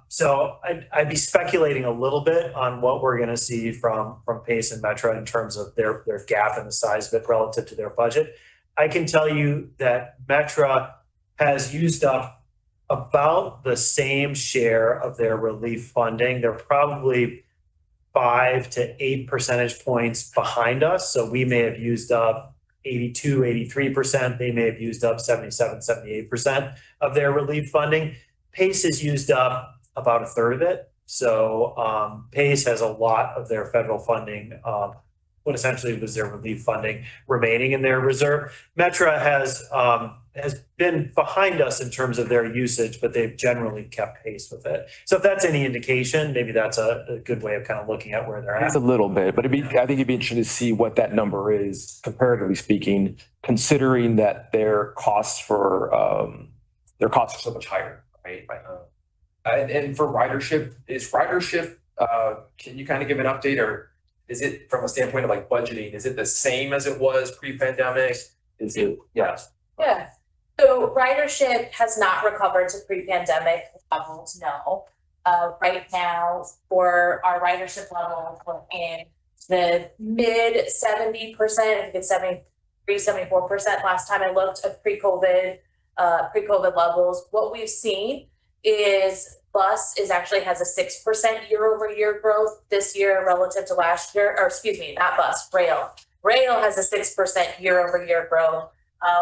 So I'd be speculating a little bit on what we're going to see from Pace and Metra in terms of their gap and the size of it relative to their budget. I can tell you that Metra has used up about the same share of their relief funding. They're probably 5 to 8 percentage points behind us. So we may have used up 82, 83%. They may have used up 77, 78% of their relief funding. Pace has used up about a third of it. So Pace has a lot of their federal funding, what essentially was their relief funding remaining in their reserve. Metra has been behind us in terms of their usage, but they've generally kept pace with it. So if that's any indication, maybe that's a good way of kind of looking at where they're at. It's a little bit, but I think it'd be interesting to see what that number is, comparatively speaking, considering that their costs are so much higher, right? And for ridership, can you kind of give an update, or is it from a standpoint of like budgeting? Is it the same as it was pre-pandemic? Is it, yeah. Yeah. So ridership has not recovered to pre-pandemic levels, no. Right now, for our ridership level, we're in the mid 70%, I think it's 73, 74% last time I looked of pre-COVID levels. What we've seen is bus actually has a 6% year-over-year growth this year relative to last year, or excuse me, not bus, rail. Rail has a 6% year-over-year growth.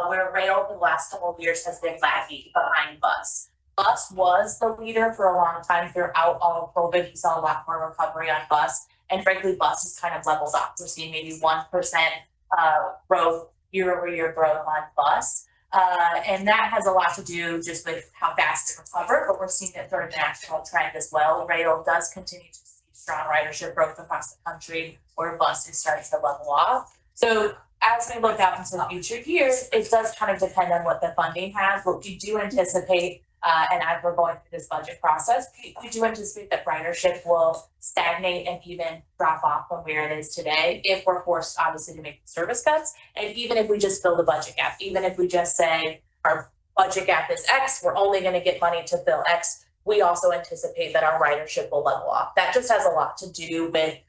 Where rail in the last couple of years has been lagging behind bus. Bus was the leader for a long time throughout all of COVID. We saw a lot more recovery on bus, and frankly, bus has kind of leveled off. We're seeing maybe 1% growth, year-over-year growth on bus. And that has a lot to do just with how fast it recovered, but we're seeing it sort of a national trend as well. Rail does continue to see strong ridership growth across the country, where bus is starting to level off. So as we look out into the future years, it does kind of depend on what the funding has. But we do anticipate, and as we're going through this budget process, we do anticipate that ridership will stagnate and even drop off from where it is today if we're forced, obviously, to make service cuts. And even if we just fill the budget gap, even if we just say our budget gap is X, we're only going to get money to fill X, we also anticipate that our ridership will level off. That just has a lot to do with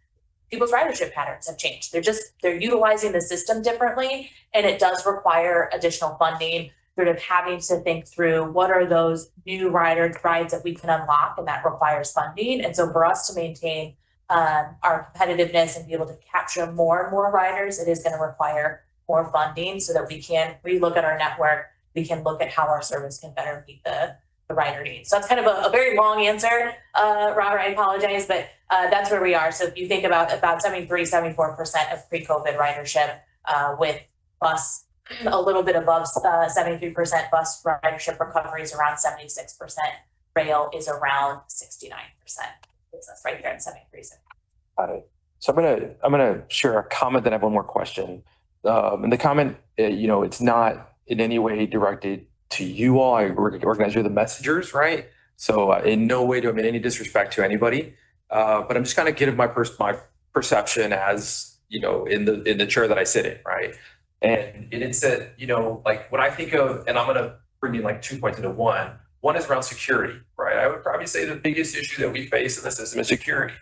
people's ridership patterns have changed. They're utilizing the system differently, and it does require additional funding, sort of having to think through what are those new rides that we can unlock, and that requires funding. And so for us to maintain our competitiveness and be able to capture more and more riders, it is going to require more funding so that we can relook at our network. We can look at how our service can better meet the rider needs. So that's kind of a very long answer, Robert, I apologize, but that's where we are. So if you think about 73, 74% of pre-COVID ridership with bus, a little bit above 73% bus ridership recovery is around 76%. Rail is around 69%. That's right there at 73. Got it. So I'm gonna share a comment, then I have one more question. And the comment, it's not in any way directed to you all. I recognize you're the messengers, right? So in no way do I mean any disrespect to anybody. But I'm just kind of giving my perception as, in the chair that I sit in, right? And it's that, like when I think of, and I'm going to bring in like 2 points into one. One is around security, right? I would probably say the biggest issue that we face in the system is security.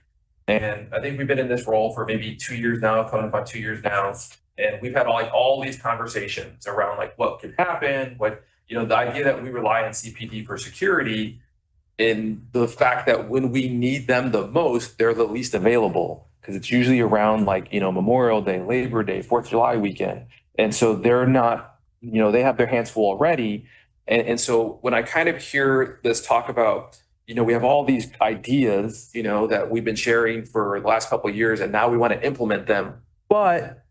And I think we've been in this role for maybe 2 years now, coming up on 2 years now. And we've had all these conversations around like what could happen, the idea that we rely on CPD for security, and the fact that when we need them the most, they're the least available, because it's usually around like, Memorial Day, Labor Day, 4th of July weekend. And so they're not, they have their hands full already. And so when I kind of hear this talk about, we have all these ideas, that we've been sharing for the last couple of years, and now we want to implement them, but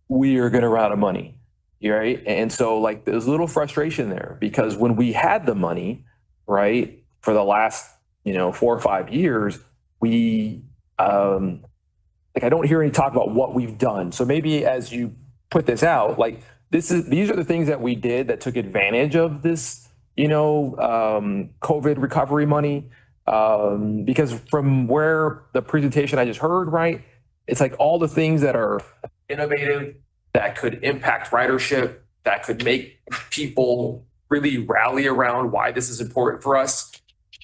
we are going to run out of money. Right. And so like there's a little frustration there, because when we had the money, right, for the last, 4 or 5 years, we like, I don't hear any talk about what we've done. So maybe as you put this out, like, these are the things that we did that took advantage of this, COVID recovery money. Because from where the presentation I just heard, right, it's like all the things that are innovative, that could impact ridership, that could make people really rally around why this is important for us.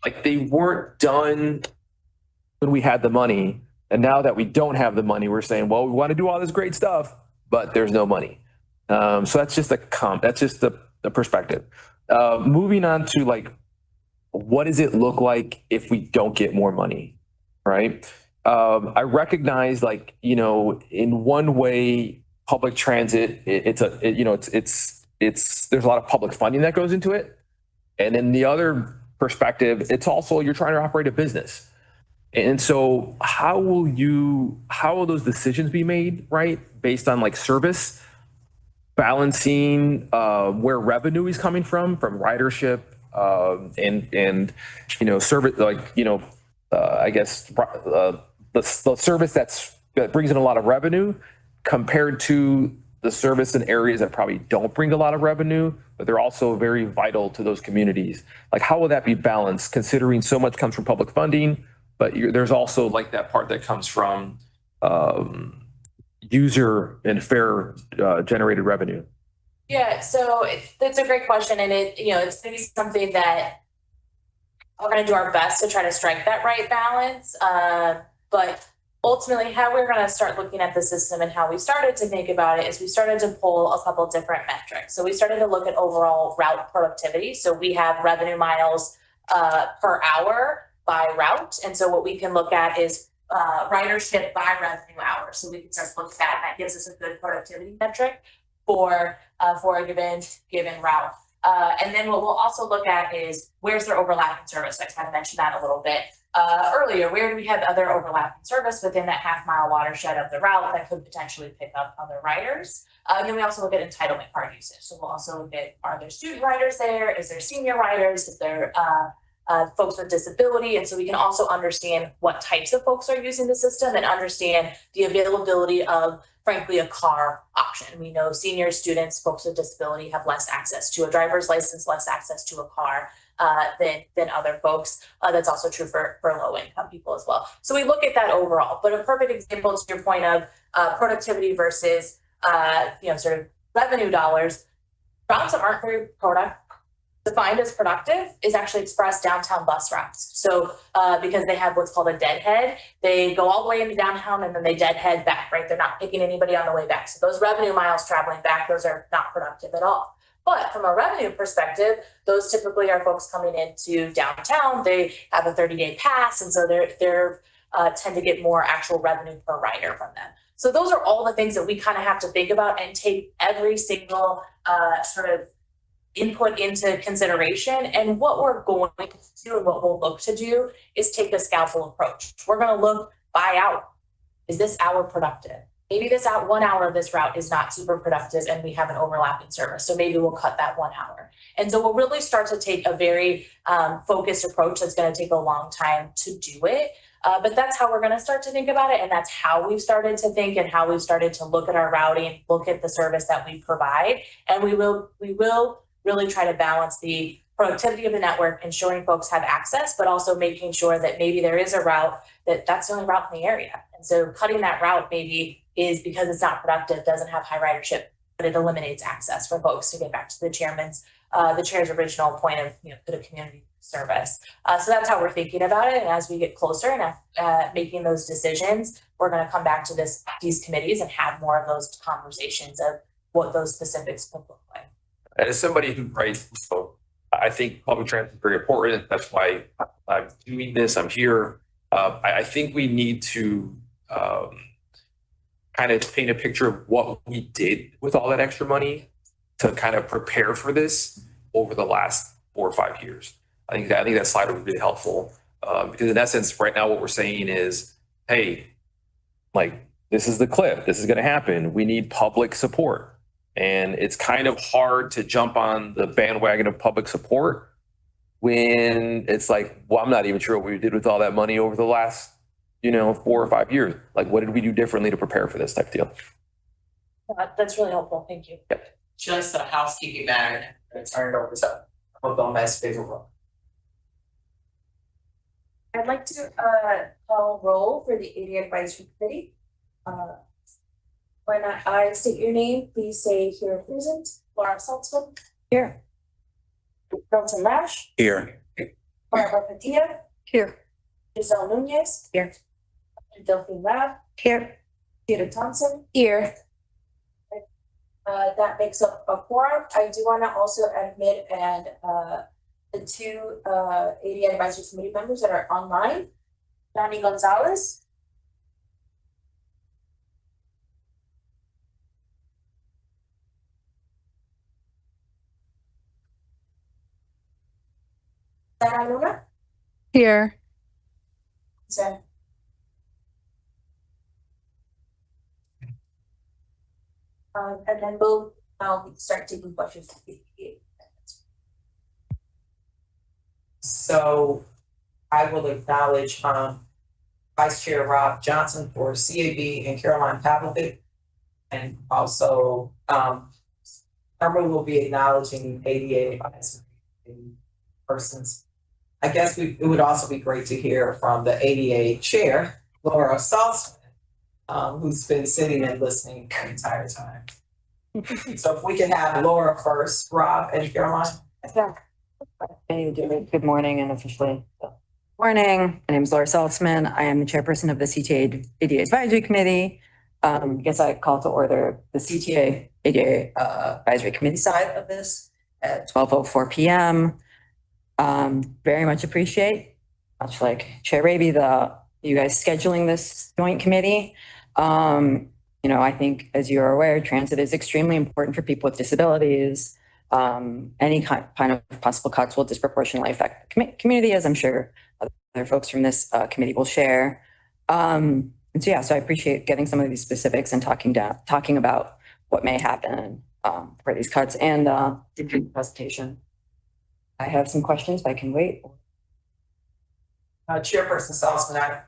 Like, they weren't done when we had the money. And now that we don't have the money, we're saying, well, we want to do all this great stuff, but there's no money. So that's just the perspective. Moving on to, like, what does it look like if we don't get more money, right? I recognize, like, in one way, public transit, there's a lot of public funding that goes into it. And in the other perspective, it's also, you're trying to operate a business. And so how will those decisions be made, right? Based on, like, service, balancing where revenue is coming from ridership, and service, like, I guess the service that brings in a lot of revenue compared to the service in areas that probably don't bring a lot of revenue, but they're also very vital to those communities. Like, how will that be balanced, considering so much comes from public funding, but there's also, like, that part that comes from user and fare generated revenue? Yeah, so it's a great question, and it's maybe something that we're going to do our best to try to strike that right balance. But ultimately, how we're going to start looking at the system and how we started to think about it is we started to pull a couple different metrics. So we started to look at overall route productivity. So we have revenue miles per hour by route, and so what we can look at is ridership by revenue hour. So we can start to look at that, and that gives us a good productivity metric for a given route. And then what we'll also look at is where's their overlapping service. I kind of mentioned that a little bit earlier. Where do we have other overlapping service within that half-mile watershed of the route that could potentially pick up other riders? And then we also look at entitlement card usage. So we'll also look at, are there student riders there? Is there senior riders? Is there folks with disability? And so we can also understand what types of folks are using the system and understand the availability of, frankly, a car option. We know senior students, folks with disability have less access to a driver's license, less access to a car than other folks. That's also true for low income people as well. So we look at that overall, but a perfect example to your point of productivity versus, sort of revenue dollars, routes that aren't very defined as productive is actually express downtown bus routes. So because they have what's called a deadhead, they go all the way into downtown and then they deadhead back, right? They're not picking anybody on the way back. So those revenue miles traveling back, those are not productive at all. But from a revenue perspective, those typically are folks coming into downtown. They have a 30-day pass, and so they're tend to get more actual revenue per rider from them. So those are all the things that we kind of have to think about and take every single sort of input into consideration. And what we're going to do and what we'll look to do is take a scalpel approach. We're going to look by hour. Is this hour productive? Maybe this 1 hour of this route is not super productive and we have an overlapping service. So maybe we'll cut that 1 hour. And so we'll really start to take a very focused approach that's going to take a long time to do it. But that's how we're going to start to think about it. And that's how we've started to think and how we've started to look at our routing, look at the service that we provide. And we will really try to balance the productivity of the network, ensuring folks have access, but also making sure that maybe there is a route that's the only route in the area. And so cutting that route maybe is because it's not productive, doesn't have high ridership, but it eliminates access for folks, to get back to the chair's original point of, put a community service. So that's how we're thinking about it. And as we get closer and making those decisions, we're going to come back to these committees and have more of those conversations of what those specifics would look like. And as somebody who writes, so I think public transit is very important. That's why I'm doing this. I'm here. I think we need to kind of paint a picture of what we did with all that extra money to kind of prepare for this over the last 4 or 5 years. I think that slide would be really helpful because in essence, right now what we're saying is, hey, like, this is the clip. This is going to happen. We need public support. And it's kind of hard to jump on the bandwagon of public support when it's like, well, I'm not even sure what we did with all that money over the last 4 or 5 years? Like, what did we do differently to prepare for this type of deal? That's really helpful. Thank you. Just a housekeeping matter, and turn it over to Gomez Figueroa. I'd like to call roll for the ADA Advisory Committee. When I state your name, please say here present. Laura Saltzman. Here. Dalton Lash. Here. Barbara Padilla. Here. Giselle Nunez. Here. Delphine Lab. Here. Peter Thompson. Here. That makes up a quorum. I do want to also admit and the two ADA Advisory Committee members that are online. Donnie Gonzalez. Sarah Luna. Here. Sarah. And then we'll start taking questions. So I will acknowledge Vice Chair Rob Johnson for CAB and Caroline Pavlovic. And also Irma will be acknowledging ADA advisory persons. I guess it would also be great to hear from the ADA chair, Laura Saltzman, who's been sitting and listening the entire time. So if we can have Laura first, Rob and Caroline. Good morning and officially. Morning, my name is Laura Saltzman. I am the chairperson of the CTA ADA Advisory Committee. I guess I call to order the CTA ADA Advisory Committee side of this at 12:04 p.m. Very much appreciate, much like Chair Raby, you guys scheduling this joint committee. I think, as you are aware, transit is extremely important for people with disabilities. Any kind of possible cuts will disproportionately affect the community, as I'm sure other folks from this committee will share. So I appreciate getting some of these specifics and talking about what may happen for these cuts and the presentation. I have some questions, but I can wait. Chairperson Saltzman,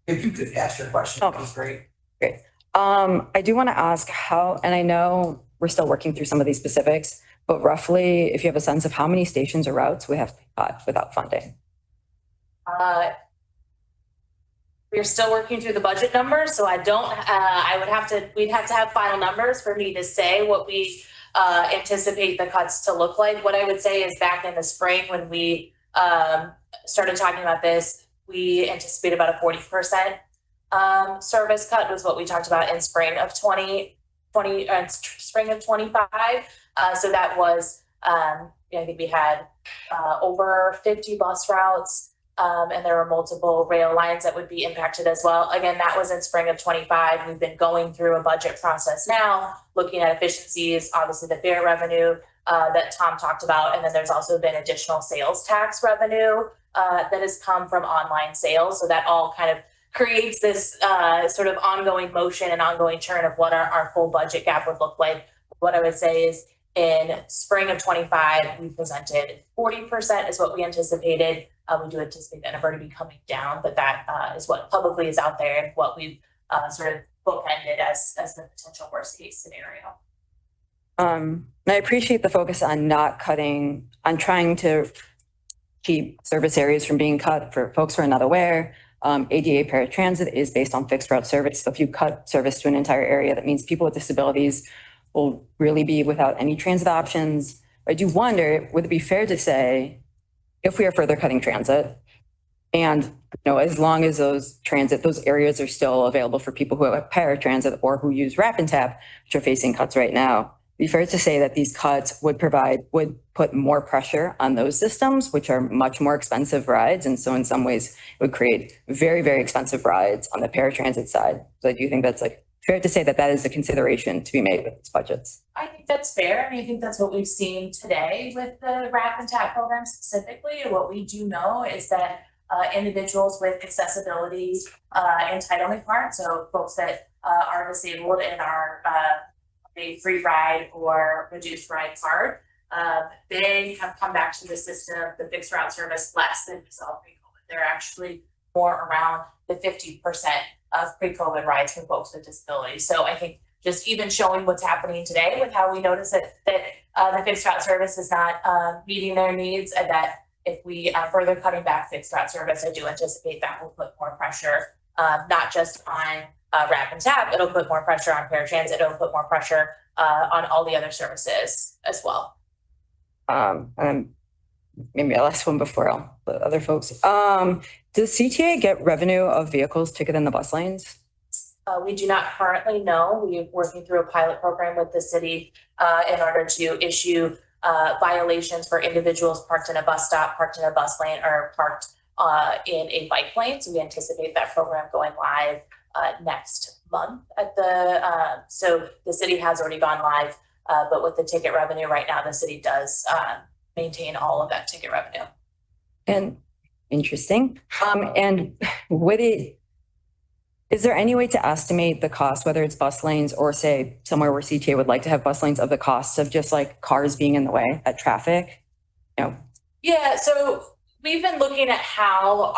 if you could ask your question, that was great. Great. I do want to ask how, and I know we're still working through some of these specifics, but roughly, if you have a sense of how many stations or routes we have without funding. We're still working through the budget numbers, so we'd have to have final numbers for me to say what we anticipate the cuts to look like. What I would say is back in the spring when we started talking about this, we anticipate about a 40% service cut was what we talked about in spring of 2020, spring of 25. So that was, I think we had over 50 bus routes. And there were multiple rail lines that would be impacted as well. Again, that was in spring of 25. We've been going through a budget process now, looking at efficiencies, obviously the fare revenue that Tom talked about. And then there's also been additional sales tax revenue that has come from online sales. So that all kind of creates this sort of ongoing motion and ongoing churn of what our full budget gap would look like. What I would say is in spring of 25, we presented 40% is what we anticipated. We do anticipate that number to be coming down, but that is what publicly is out there and what we've sort of bookended as the potential worst case scenario. I appreciate the focus on not cutting, on trying to keep service areas from being cut. For folks who are not aware, ADA paratransit is based on fixed route service. So if you cut service to an entire area, that means people with disabilities will really be without any transit options. I do wonder, would it be fair to say, if we are further cutting transit, and as long as those areas are still available for people who have paratransit or who use Rap and Tap, which are facing cuts right now, be fair to say that these cuts would put more pressure on those systems, which are much more expensive rides. And so in some ways, it would create very, very expensive rides on the paratransit side. So I do think that's fair to say that is a consideration to be made with these budgets. I think that's fair. I think that's what we've seen today with the Rap and Tap program specifically. What we do know is that individuals with accessibility entitlement cards, so folks that are disabled and are a free ride or reduced ride card, they have come back to the system, the fixed route service, less than we saw pre-COVID. They're actually more around the 50% of pre-COVID rides for folks with disabilities. So I think just even showing what's happening today with how we notice that the fixed route service is not meeting their needs, and that if we are further cutting back fixed route service, I do anticipate that will put more pressure, not just on RAP and TAP, it'll put more pressure on paratransit, it'll put more pressure on all the other services as well. And maybe a last one before I'll let other folks. Does CTA get revenue of vehicles ticketed in the bus lanes? We do not currently know. We're working through a pilot program with the city in order to issue violations for individuals parked in a bus stop, parked in a bus lane, or parked in a bike lane. So we anticipate that program going live next month at so the city has already gone live, but with the ticket revenue right now, the city does maintain all of that ticket revenue. And interesting. And with it, is there any way to estimate the cost, whether it's bus lanes or say somewhere where CTA would like to have bus lanes, of the costs of just like cars being in the way at traffic? Yeah, so we've been looking at how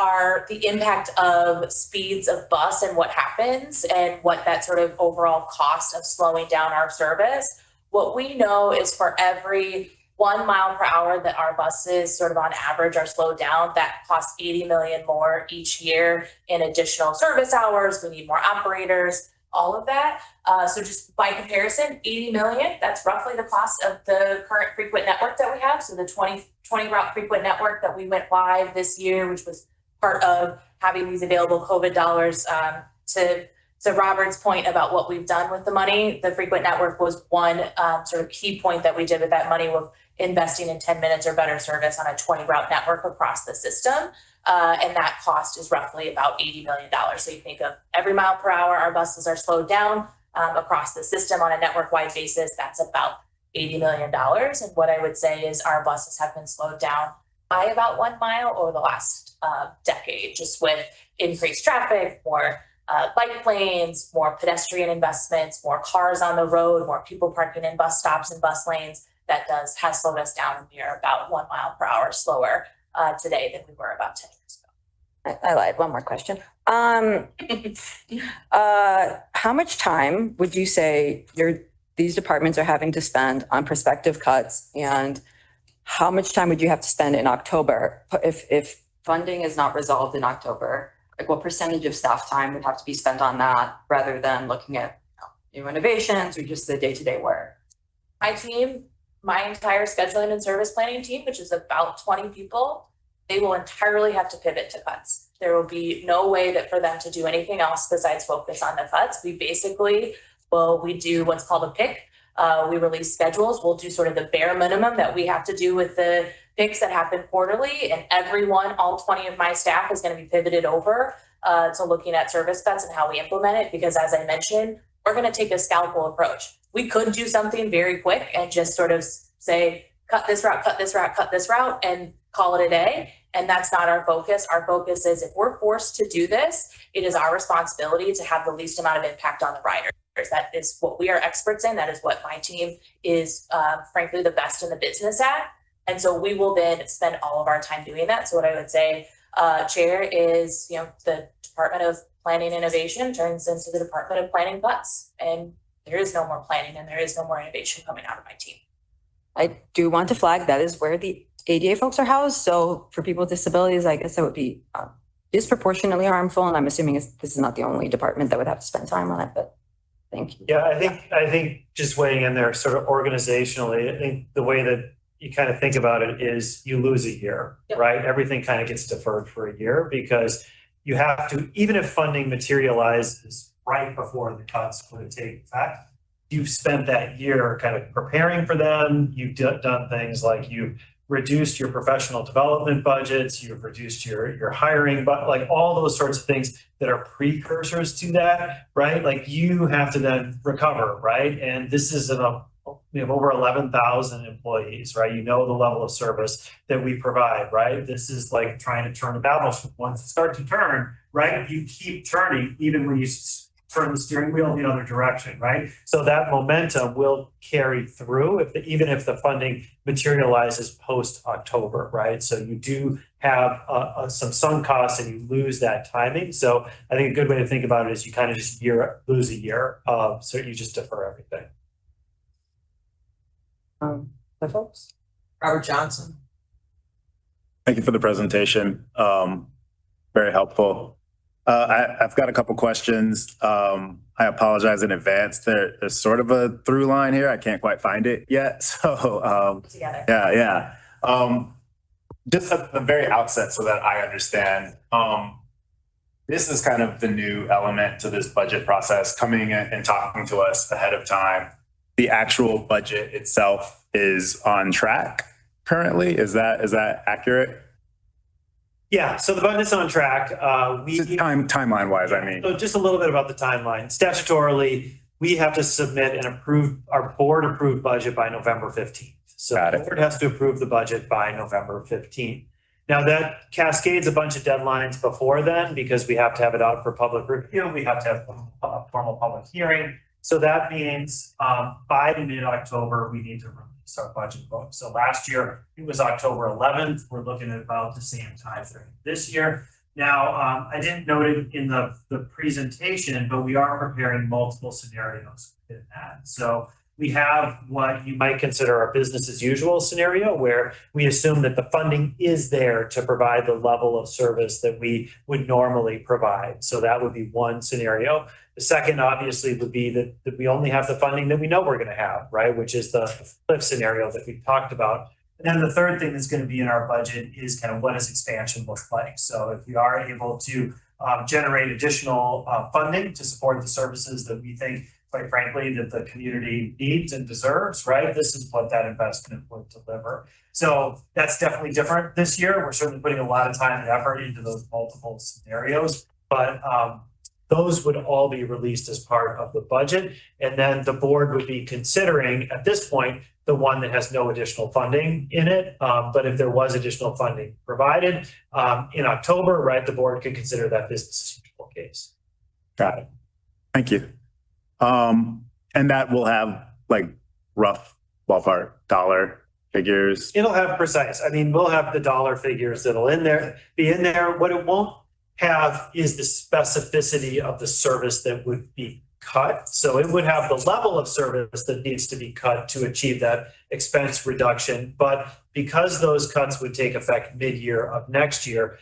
the impact of speeds of bus and what happens and what that sort of overall cost of slowing down our service. What we know is for every 1 mile per hour that our buses sort of on average are slowed down, that costs 80 million more each year in additional service hours. We need more operators, all of that. So just by comparison, 80 million, that's roughly the cost of the current frequent network that we have. So the 20 route frequent network that we went live this year, which was part of having these available COVID dollars. To Robert's point about what we've done with the money, the frequent network was one sort of key point that we did with that money, with investing in 10 minutes or better service on a 20 route network across the system. And that cost is roughly about $80 million. So you think of every mile per hour, our buses are slowed down across the system on a network-wide basis, that's about $80 million. And what I would say is our buses have been slowed down by about 1 mile over the last decade, just with increased traffic, more bike lanes, more pedestrian investments, more cars on the road, more people parking in bus stops and bus lanes. That has slowed us down. We are about 1 mile per hour slower today than we were about 10 years ago. I lied. One more question. How much time would you say these departments are having to spend on prospective cuts, and how much time would you have to spend in October if funding is not resolved in October? Like, what percentage of staff time would have to be spent on that rather than looking at new innovations or just the day-to-day work? My entire scheduling and service planning team, which is about 20 people, they will entirely have to pivot to cuts. There will be no way that for them to do anything else besides focus on the cuts. We do what's called a pick. We release schedules. We'll do sort of the bare minimum that we have to do with the picks that happen quarterly, and all 20 of my staff is going to be pivoted over to looking at service cuts and how we implement it, because as I mentioned, we're going to take a scalpel approach. We could do something very quick and just sort of say, cut this route, cut this route, cut this route, and call it a day. And that's not our focus. Our focus is, if we're forced to do this, it is our responsibility to have the least amount of impact on the riders. That is what we are experts in. That is what my team is, frankly, the best in the business at. And so we will then spend all of our time doing that. So what I would say, Chair, is, the Department of Planning and Innovation turns into the Department of Planning Cuts. And there is no more planning and there is no more innovation coming out of my team. I do want to flag that is where the ADA folks are housed. So for people with disabilities, I guess that would be disproportionately harmful. And I'm assuming this is not the only department that would have to spend time on it, but thank you. Yeah, I think just weighing in there sort of organizationally, I think the way that you kind of think about it is you lose a year, right? Everything kind of gets deferred for a year, because you have to, even if funding materializes right before the cuts would take effect, you've spent that year kind of preparing for them. You've done things like you've reduced your professional development budgets, you've reduced your hiring, but like all those sorts of things that are precursors to that, right? Like you have to then recover, right? And this is we have over 11,000 employees, right? You know the level of service that we provide, right? This is like trying to turn a battleship. Once it starts to turn, right? You keep turning, even when you turn the steering wheel the other direction, right? So that momentum will carry through even if the funding materializes post-October, right? So you do have some sunk costs and you lose that timing. So I think a good way to think about it is you kind of just lose a year. So you just defer everything. The folks? Robert Johnson. Thank you for the presentation. Very helpful. I've got a couple questions. I apologize in advance. There's sort of a through line here. I can't quite find it yet. So yeah. Just at the very outset so that I understand, this is kind of the new element to this budget process, coming in and talking to us ahead of time. The actual budget itself is on track currently. Is that accurate? Yeah, so the budget's on track. Timeline wise, I mean. So just a little bit about the timeline. Statutorily, we have to submit our board approved budget by November 15th. So the board has to approve the budget by November 15th. Now that cascades a bunch of deadlines before then because we have to have it out for public review. We have to have a formal public hearing. So that means by mid-October, we need to release our budget book. So last year, it was October 11th. We're looking at about the same time frame this year. Now, I didn't note it in the presentation, but we are preparing multiple scenarios in that. So we have what you might consider our business as usual scenario, where we assume that the funding is there to provide the level of service that we would normally provide. So that would be one scenario. The second, obviously, would be that we only have the funding that we know we're going to have, right? Which is the cliff scenario that we talked about. And then the third thing that's going to be in our budget is kind of what does expansion look like? So if we are able to generate additional funding to support the services that we think, quite frankly, that the community needs and deserves, right? This is what that investment would deliver. So that's definitely different this year. We're certainly putting a lot of time and effort into those multiple scenarios, but those would all be released as part of the budget. And then the board would be considering at this point, the one that has no additional funding in it. But if there was additional funding provided in October, right, the board could consider that business as usual case. Got it. Thank you. And that will have like rough ballpark dollar figures. It'll have precise. I mean, we'll have the dollar figures that'll be in there. What it won't have is the specificity of the service that would be cut. So it would have the level of service that needs to be cut to achieve that expense reduction. But because those cuts would take effect mid-year of next year,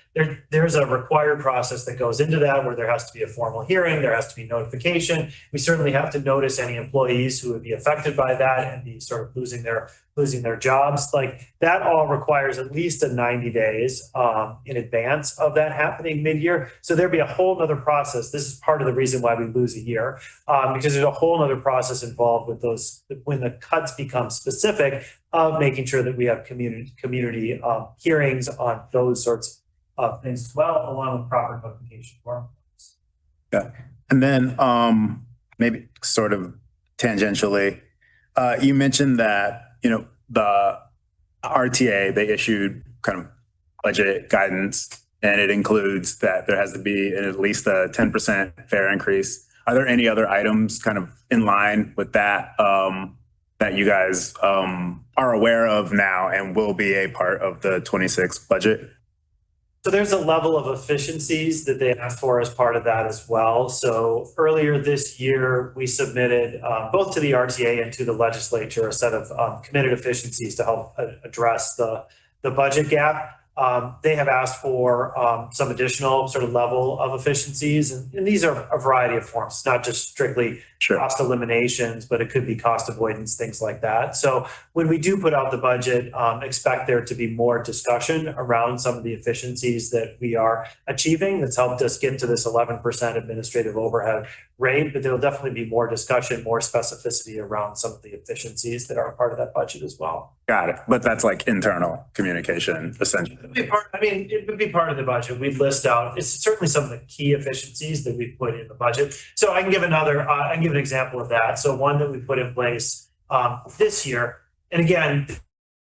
there's a required process that goes into that where there has to be a formal hearing, there has to be notification. We certainly have to notice any employees who would be affected by that and be sort of losing their jobs. Like that all requires at least 90 days in advance of that happening mid-year. So there'd be a whole nother process. This is part of the reason why we lose a year because there's a whole nother process involved with those when the cuts become specific of making sure that we have community hearings on those sorts of things as well, along with proper notification for our employees. Yeah. And then maybe sort of tangentially, you mentioned that, you know, the RTA, they issued kind of budget guidance and it includes that there has to be at least a 10% fare increase. Are there any other items kind of in line with that that you guys are aware of now and will be a part of the 26 budget? So there's a level of efficiencies that they asked for as part of that as well. So earlier this year, we submitted both to the RTA and to the legislature a set of committed efficiencies to help address the budget gap. They have asked for some additional sort of level of efficiencies. And these are a variety of forms. It's not just strictly cost eliminations, but it could be cost avoidance, things like that. So when we do put out the budget, expect there to be more discussion around some of the efficiencies that we are achieving that's helped us get to this 11% administrative overhead rate. But there'll definitely be more discussion, more specificity around some of the efficiencies that are part of that budget as well. Got it. But that's like internal communication, essentially. It would be part of the budget. We'd list out, it's certainly some of the key efficiencies that we've put in the budget. So I can give an example of that. So one that we put in place this year, and again,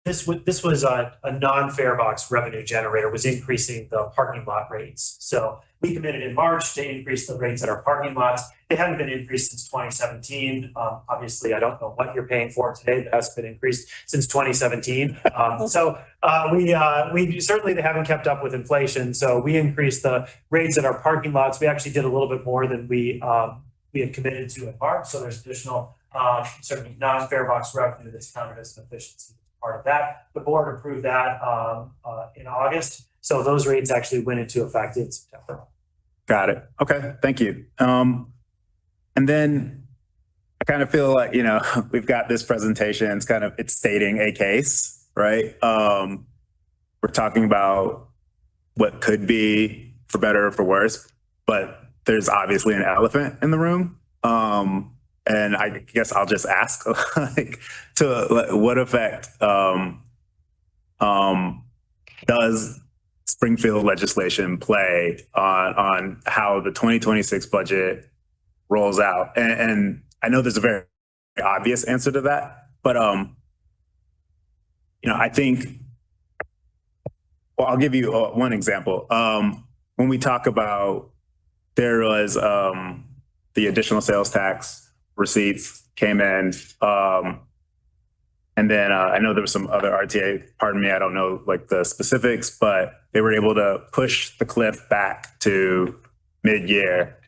this was a non-fare box revenue generator, was increasing the parking lot rates. So we committed in March to increase the rates at our parking lots. They haven't been increased since 2017. Obviously, I don't know what you're paying for today. That has been increased since 2017. We certainly they haven't kept up with inflation. So we increased the rates at our parking lots. We actually did a little bit more than we had committed to in March. So there's additional sort of non-fare box revenue that's counted as an efficiency part of that. The board approved that in August. So those rates actually went into effect in September. Got it. Okay, thank you. And then I kind of feel like, you know, we've got this presentation, it's stating a case, right? We're talking about what could be for better or for worse, but there's obviously an elephant in the room. And I guess I'll just ask, like, what effect does Springfield legislation play on how the 2026 budget rolls out? And I know there's a very obvious answer to that, but you know, I think, well, I'll give you one example. When we talk about, there was the additional sales tax receipts came in, and then I know there was some other RTA, pardon me, I don't know like the specifics, but they were able to push the cliff back to mid-year.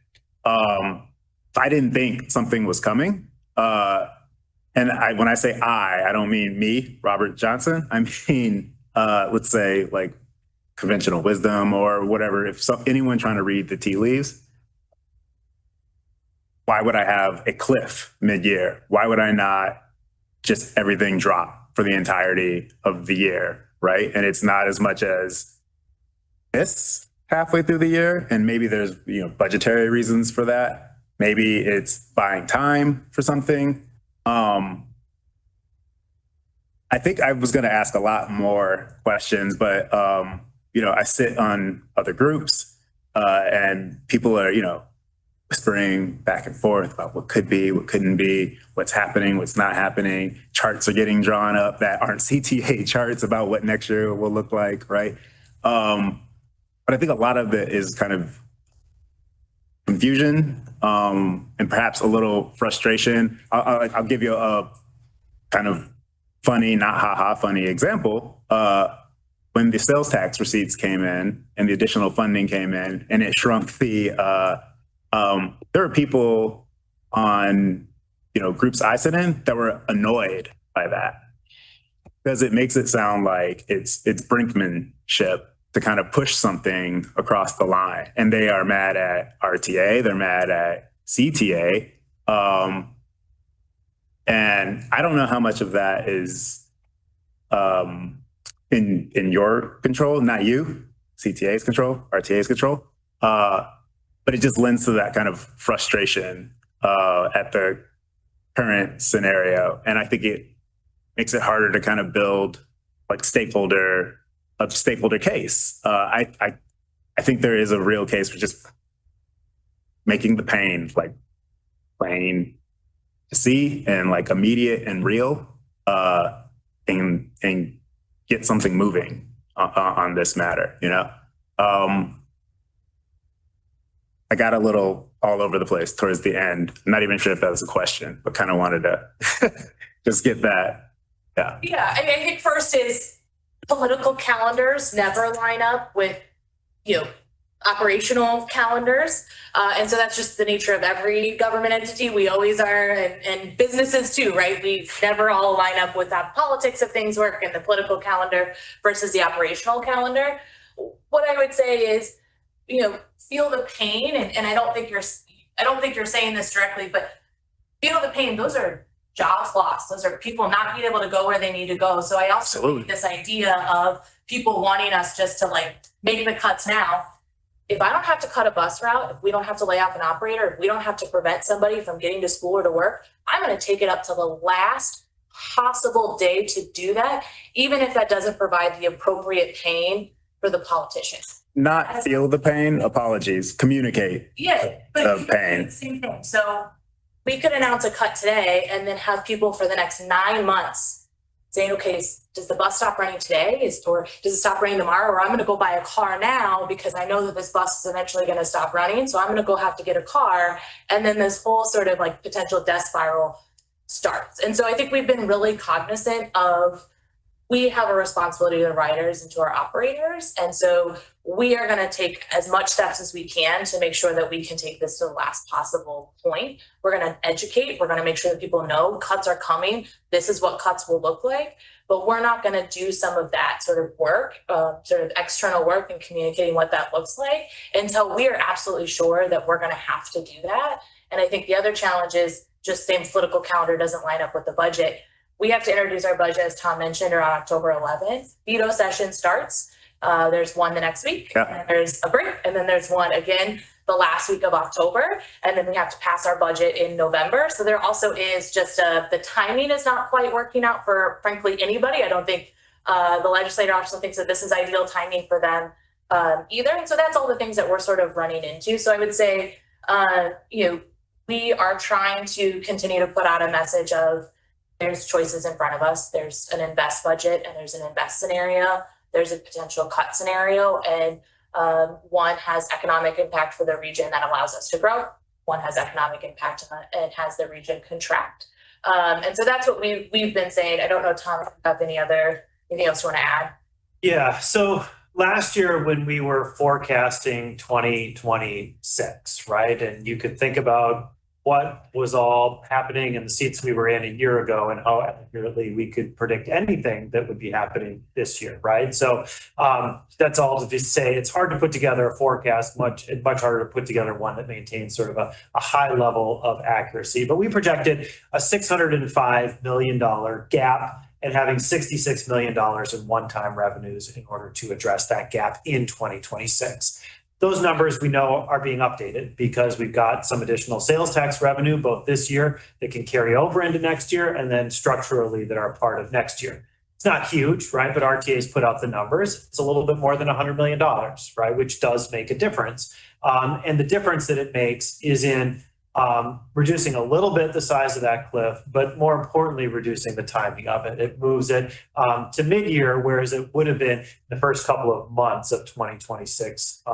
I didn't think something was coming. And when I say I don't mean me, Robert Johnson. I mean, let's say like conventional wisdom or whatever. If anyone trying to read the tea leaves, why would I have a cliff mid-year? Why would I not just everything drop for the entirety of the year, right? And it's not as much as this halfway through the year. And maybe there's, you know, budgetary reasons for that. Maybe it's buying time for something. I think I was going to ask a lot more questions, but, you know, I sit on other groups and people are, you know, whispering back and forth about what could be, what couldn't be, what's happening, what's not happening. Charts are getting drawn up that aren't CTA charts about what next year will look like, right? But I think a lot of it is kind of confusion and perhaps a little frustration. I'll give you a kind of funny, not ha-ha funny example. When the sales tax receipts came in and the additional funding came in and it shrunk the there are people on, you know, groups I sit in that were annoyed by that because it makes it sound like it's brinkmanship to kind of push something across the line. And they are mad at RTA, they're mad at CTA. And I don't know how much of that is in your control, not you, CTA's control, RTA's control. But it just lends to that kind of frustration at the current scenario. And I think it makes it harder to kind of build like a stakeholder case. I think there is a real case for just making the pain like plain to see and like immediate and real and get something moving on this matter, you know? I got a little all over the place towards the end. I'm not even sure if that was a question, but kind of wanted to just get that. Yeah. Yeah, I mean, I think first is political calendars never line up with, you know, operational calendars. And so that's just the nature of every government entity. We always are, and businesses too, right? We never all line up with how politics of things work and the political calendar versus the operational calendar. What I would say is, you know, feel the pain, and I don't think you're saying this directly, but feel the pain. Those are jobs lost. Those are people not being able to go where they need to go. So I also think this idea of people wanting us just to like make the cuts now. If I don't have to cut a bus route, if we don't have to lay off an operator, if we don't have to prevent somebody from getting to school or to work, I'm going to take it up to the last possible day to do that, even if that doesn't provide the appropriate pain for the politician. Not feel the pain, apologies, communicate the pain. Same thing. So we could announce a cut today and then have people for the next 9 months saying, okay, does the bus stop running today? Or does it stop running tomorrow? Or I'm gonna go buy a car now because I know that this bus is eventually gonna stop running. So I'm gonna go have to get a car. And then this whole sort of like potential death spiral starts. And so I think we've been really cognizant of, we have a responsibility to the riders and to our operators. And so we are going to take as much steps as we can to make sure that we can take this to the last possible point. We're going to educate. We're going to make sure that people know cuts are coming. This is what cuts will look like. But we're not going to do some of that sort of work, sort of external work and communicating what that looks like until we are absolutely sure that we're going to have to do that. And I think the other challenge is just the political calendar doesn't line up with the budget. We have to introduce our budget, as Tom mentioned, around October 11th. Veto session starts. There's one the next week, and there's a break, and then there's one again the last week of October, and then we have to pass our budget in November. So there also is just the timing is not quite working out for, frankly, anybody. I don't think the legislator also thinks that this is ideal timing for them either. And so that's all the things that we're sort of running into. So I would say, we are trying to continue to put out a message of, there's choices in front of us. There's an invest budget and there's an invest scenario. There's a potential cut scenario, and one has economic impact for the region that allows us to grow. One has economic impact and has the region contract. And so that's what we've been saying. I don't know, Tom, if you have anything else you want to add? Yeah. So last year when we were forecasting 2026, right? And you could think about what was all happening in the seats we were in a year ago and how accurately we could predict anything that would be happening this year, right? So that's all to just say it's hard to put together a forecast, much harder to put together one that maintains sort of a high level of accuracy. But we projected a $605 million gap and having $66 million in one-time revenues in order to address that gap in 2026. Those numbers we know are being updated because we've got some additional sales tax revenue both this year that can carry over into next year and then structurally that are part of next year. It's not huge, right? But RTA's put out the numbers. It's a little bit more than $100 million, right? Which does make a difference. And the difference that it makes is in reducing a little bit the size of that cliff, but more importantly, reducing the timing of it. It moves it to mid-year, whereas it would have been the first couple of months of 2026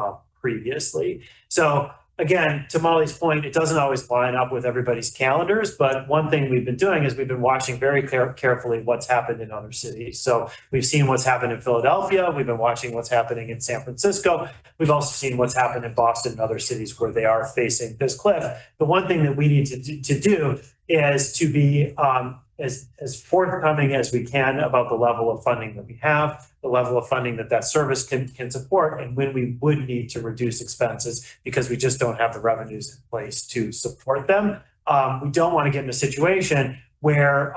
previously. So again, to Molly's point, it doesn't always line up with everybody's calendars, but one thing we've been doing is we've been watching very carefully what's happened in other cities. So we've seen what's happened in Philadelphia. We've been watching what's happening in San Francisco. We've also seen what's happened in Boston and other cities where they are facing this cliff. The one thing that we need to do is to be as forthcoming as we can about the level of funding that we have, the level of funding that service can support, and when we would need to reduce expenses because we just don't have the revenues in place to support them. We don't want to get in a situation where,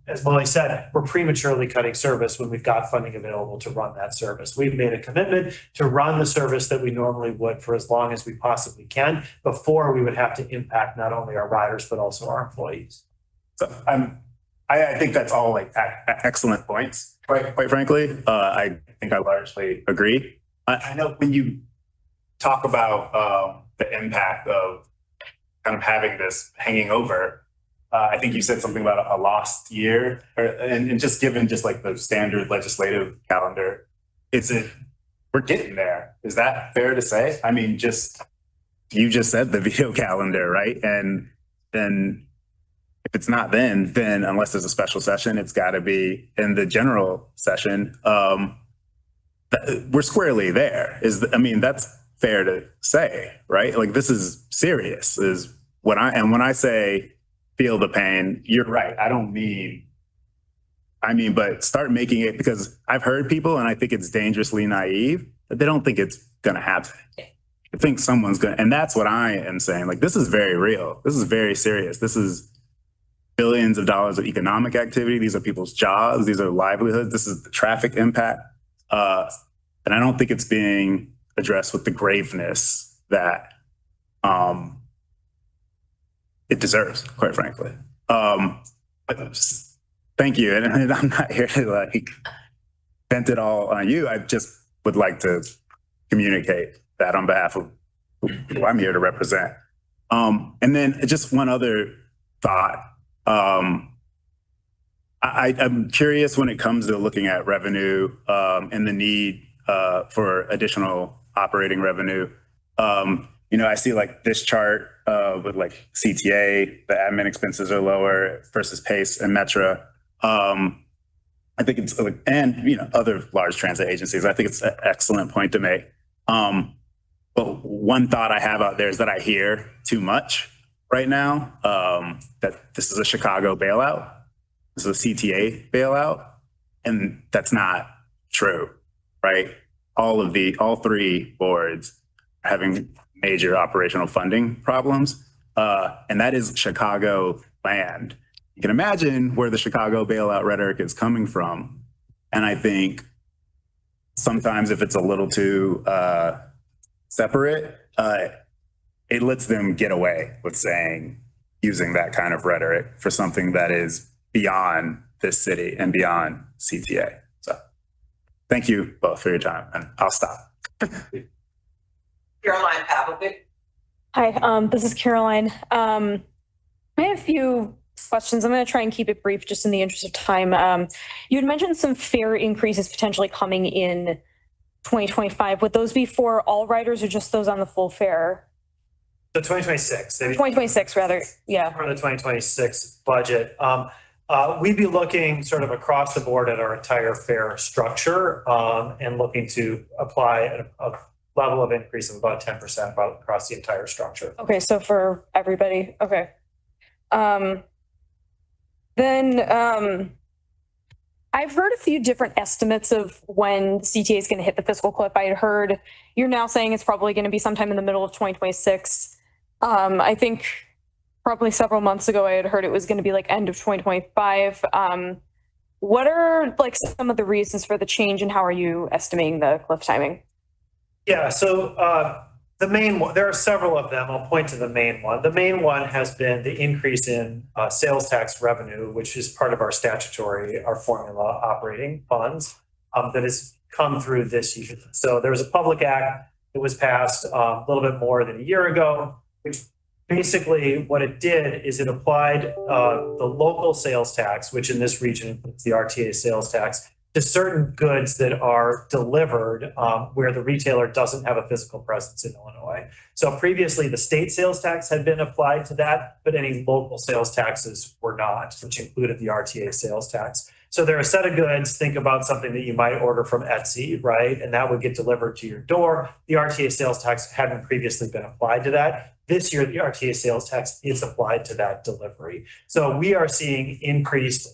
as Molly said, we're prematurely cutting service when we've got funding available to run that service. We've made a commitment to run the service that we normally would for as long as we possibly can before we would have to impact not only our riders, but also our employees. So I think that's all like excellent points, quite frankly. I think I largely agree. I know when you talk about the impact of kind of having this hanging over, I think you said something about a lost year, and just given just like the standard legislative calendar, we're getting there. Is that fair to say? I mean, you just said the veto calendar, right? And then if it's not then unless there's a special session, it's got to be in the general session. We're squarely there. That's fair to say, right? Like this is serious. When I say feel the pain, you're right. But start making it, because I've heard people, and I think it's dangerously naive, that they don't think it's going to happen. I think someone's going to, and that's what I am saying. Like, this is very real. This is very serious. This is billions of dollars of economic activity. These are people's jobs. These are livelihoods. This is the traffic impact. And I don't think it's being addressed with the graveness that it deserves, quite frankly. Thank you. And I'm not here to like vent it all on you. I just would like to communicate that on behalf of who I'm here to represent. And then just one other thought. I'm curious when it comes to looking at revenue and the need for additional operating revenue. I see like this chart with like CTA, the admin expenses are lower versus PACE and Metra. I think it's like, and other large transit agencies. I think it's an excellent point to make. But one thought I have out there is that I hear too much right now. That this is a Chicago bailout. This is a CTA bailout, and that's not true, right? All three boards are having major operational funding problems, and that is Chicago land. You can imagine where the Chicago bailout rhetoric is coming from, and I think sometimes if it's a little too separate, it lets them get away with using that kind of rhetoric for something that is beyond this city and beyond CTA. So thank you both for your time, and I'll stop. Caroline Pavlovic. Hi, this is Caroline. I have a few questions. I'm going to try and keep it brief just in the interest of time. You had mentioned some fare increases potentially coming in 2025. Would those be for all riders or just those on the full fare? So 2026. 2026 rather, yeah. For the 2026 budget. We'd be looking sort of across the board at our entire fare structure and looking to apply a level of increase of about 10% across the entire structure. Okay, so for everybody, okay. Then I've heard a few different estimates of when CTA is going to hit the fiscal cliff. I had heard you're now saying it's probably going to be sometime in the middle of 2026. I think probably several months ago I had heard it was going to be like end of 2025. What are like some of the reasons for the change, and how are you estimating the cliff timing? Yeah, so the main one, there are several of them. I'll point to the main one. The main one has been the increase in sales tax revenue, which is part of our formula operating funds that has come through this year. So there was a public act that was passed a little bit more than a year ago, which basically what it did is it applied the local sales tax, which in this region is the RTA sales tax, to certain goods that are delivered where the retailer doesn't have a physical presence in Illinois. So previously the state sales tax had been applied to that, but any local sales taxes were not, which included the RTA sales tax. So there are a set of goods, think about something that you might order from Etsy, right? And that would get delivered to your door. The RTA sales tax hadn't previously been applied to that. This year, the RTA sales tax is applied to that delivery. So we are seeing increased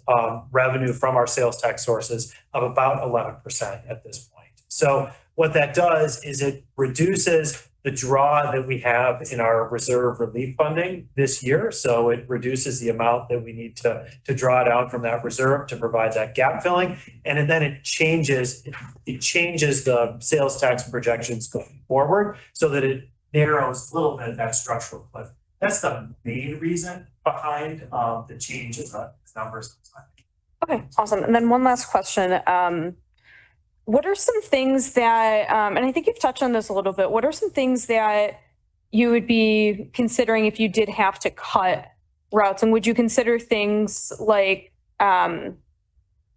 revenue from our sales tax sources of about 11% at this point. So what that does is it reduces the draw that we have in our reserve relief funding this year. So it reduces the amount that we need to draw down from that reserve to provide that gap filling. And then it changes the sales tax projections going forward so that it narrows a little bit of that structural cliff. That's the main reason behind the change in the numbers. Okay, awesome. And then one last question. What are some things that, and I think you've touched on this a little bit, what are some things that you would be considering if you did have to cut routes? And would you consider things like,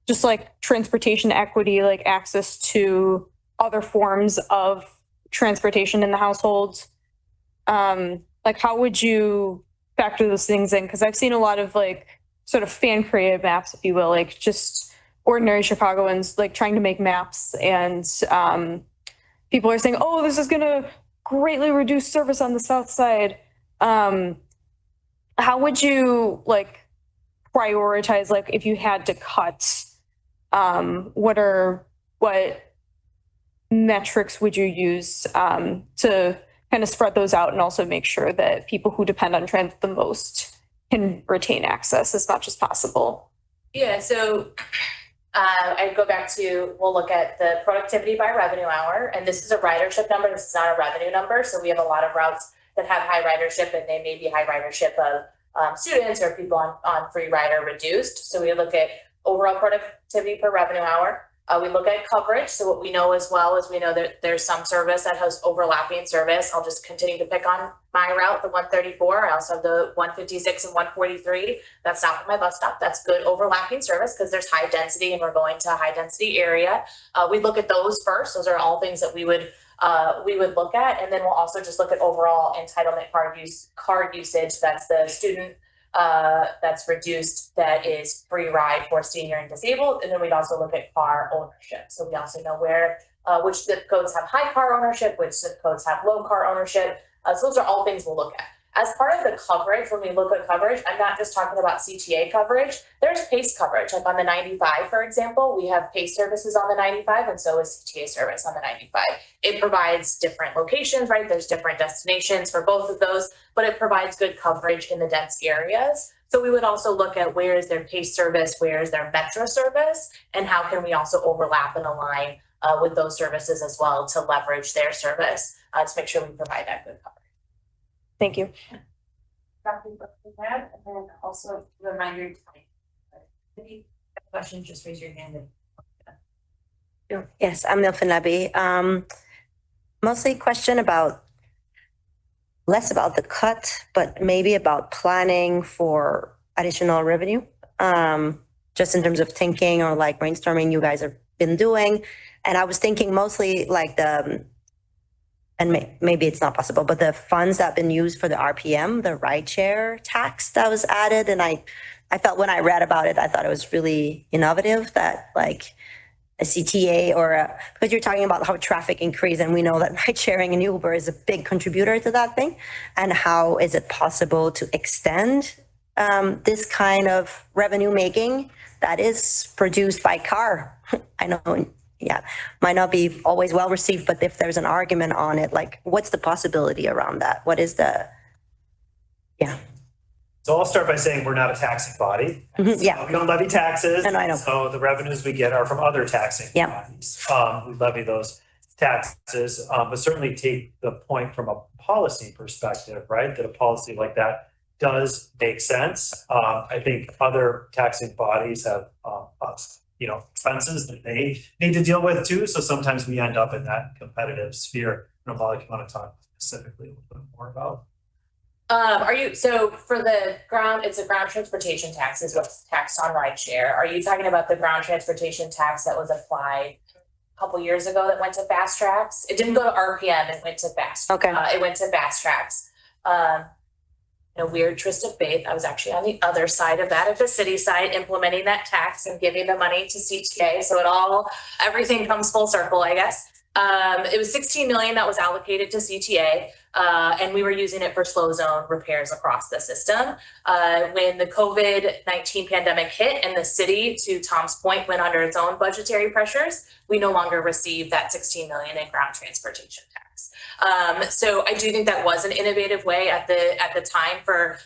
just like transportation equity, like access to other forms of transportation in the household? Like how would you factor those things in? Because I've seen a lot of like sort of fan created maps, if you will, like just ordinary Chicagoans like trying to make maps, and people are saying, oh, this is going to greatly reduce service on the south side. How would you like prioritize, like if you had to cut, what metrics would you use to kind of spread those out and also make sure that people who depend on transit the most can retain access as much as possible? Yeah, so I'd go back to, we'll look at the productivity by revenue hour, and this is a ridership number. This is not a revenue number. So we have a lot of routes that have high ridership, and they may be high ridership of students or people on free ride or reduced. So we look at overall productivity per revenue hour. We look at coverage. So what we know as well is we know that there's some service that has overlapping service. I'll just continue to pick on my route, the 134. I also have the 156 and 143. That's south of my bus stop. That's good overlapping service because there's high density and we're going to a high density area. We look at those first. Those are all things that we would look at. And then we'll also just look at overall entitlement card usage. That's the student that's reduced, that is free ride for senior and disabled. And then we'd also look at car ownership. So we also know where, which zip codes have high car ownership, which zip codes have low car ownership. So those are all things we'll look at. As part of the coverage, when we look at coverage, I'm not just talking about CTA coverage. There's PACE coverage, like on the 95, for example, we have PACE services on the 95, and so is CTA service on the 95. It provides different locations, right? There's different destinations for both of those, but it provides good coverage in the dense areas. So we would also look at where is their PACE service, where is their Metro service, and how can we also overlap and align with those services as well to leverage their service to make sure we provide that good coverage. Thank you. And then also reminder, if you have a question, just raise your hand. Yes, I'm Nilfin Nabi. Mostly question about, less about the cut, but maybe about planning for additional revenue. Just in terms of thinking or like brainstorming you guys have been doing. And I was thinking mostly like and maybe it's not possible, but the funds that have been used for the RPM, the rideshare tax that was added. And I felt when I read about it, I thought it was really innovative that like a CTA because you're talking about how traffic increase and we know that ride sharing and Uber is a big contributor to that thing. And how is it possible to extend this kind of revenue making that is produced by car? I know, yeah, might not be always well received, but if there's an argument on it, like what's the possibility around that? What is So I'll start by saying we're not a taxing body. Yeah. We don't levy taxes. And I know. So the revenues we get are from other taxing Yeah. bodies. We levy those taxes, but certainly take the point from a policy perspective, right? That a policy like that does make sense. I think other taxing bodies have, expenses that they need to deal with too. So sometimes we end up in that competitive sphere. And Molly, if you want to talk specifically a little bit more about. So for the ground, it's a ground transportation tax is what's taxed on rideshare. Are you talking about the ground transportation tax that was applied a couple years ago that went to Fast Tracks? It didn't go to RPM, it went to Fast. Okay. It went to Fast Tracks. In a weird twist of fate, I was actually on the other side of that, at the city side, implementing that tax and giving the money to CTA. So everything comes full circle, I guess. It was 16 million that was allocated to CTA, and we were using it for slow zone repairs across the system. When the COVID-19 pandemic hit and the city, to Tom's point, went under its own budgetary pressures, we no longer received that 16 million in ground transportation tax. So I do think that was an innovative way at the time for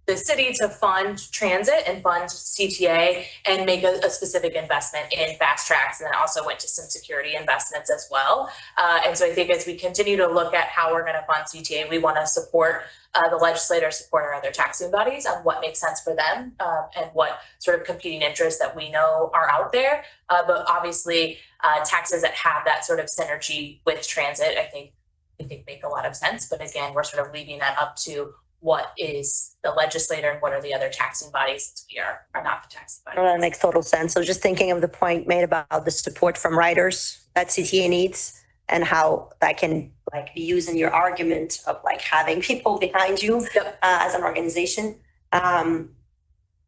the city to fund transit and fund CTA and make a specific investment in Fast Tracks, and then also went to some security investments as well. And so I think as we continue to look at how we're going to fund CTA, we want to support the legislators, support our other taxing bodies on what makes sense for them and what sort of competing interests that we know are out there. But obviously, taxes that have that sort of synergy with transit, I think make a lot of sense. But again, we're sort of leaving that up to what is the legislator and what are the other taxing bodies, since we are not the taxing body. That makes total sense. So just thinking of the point made about the support from riders that CTA needs and how that can like be used in your argument of like having people behind you as an organization.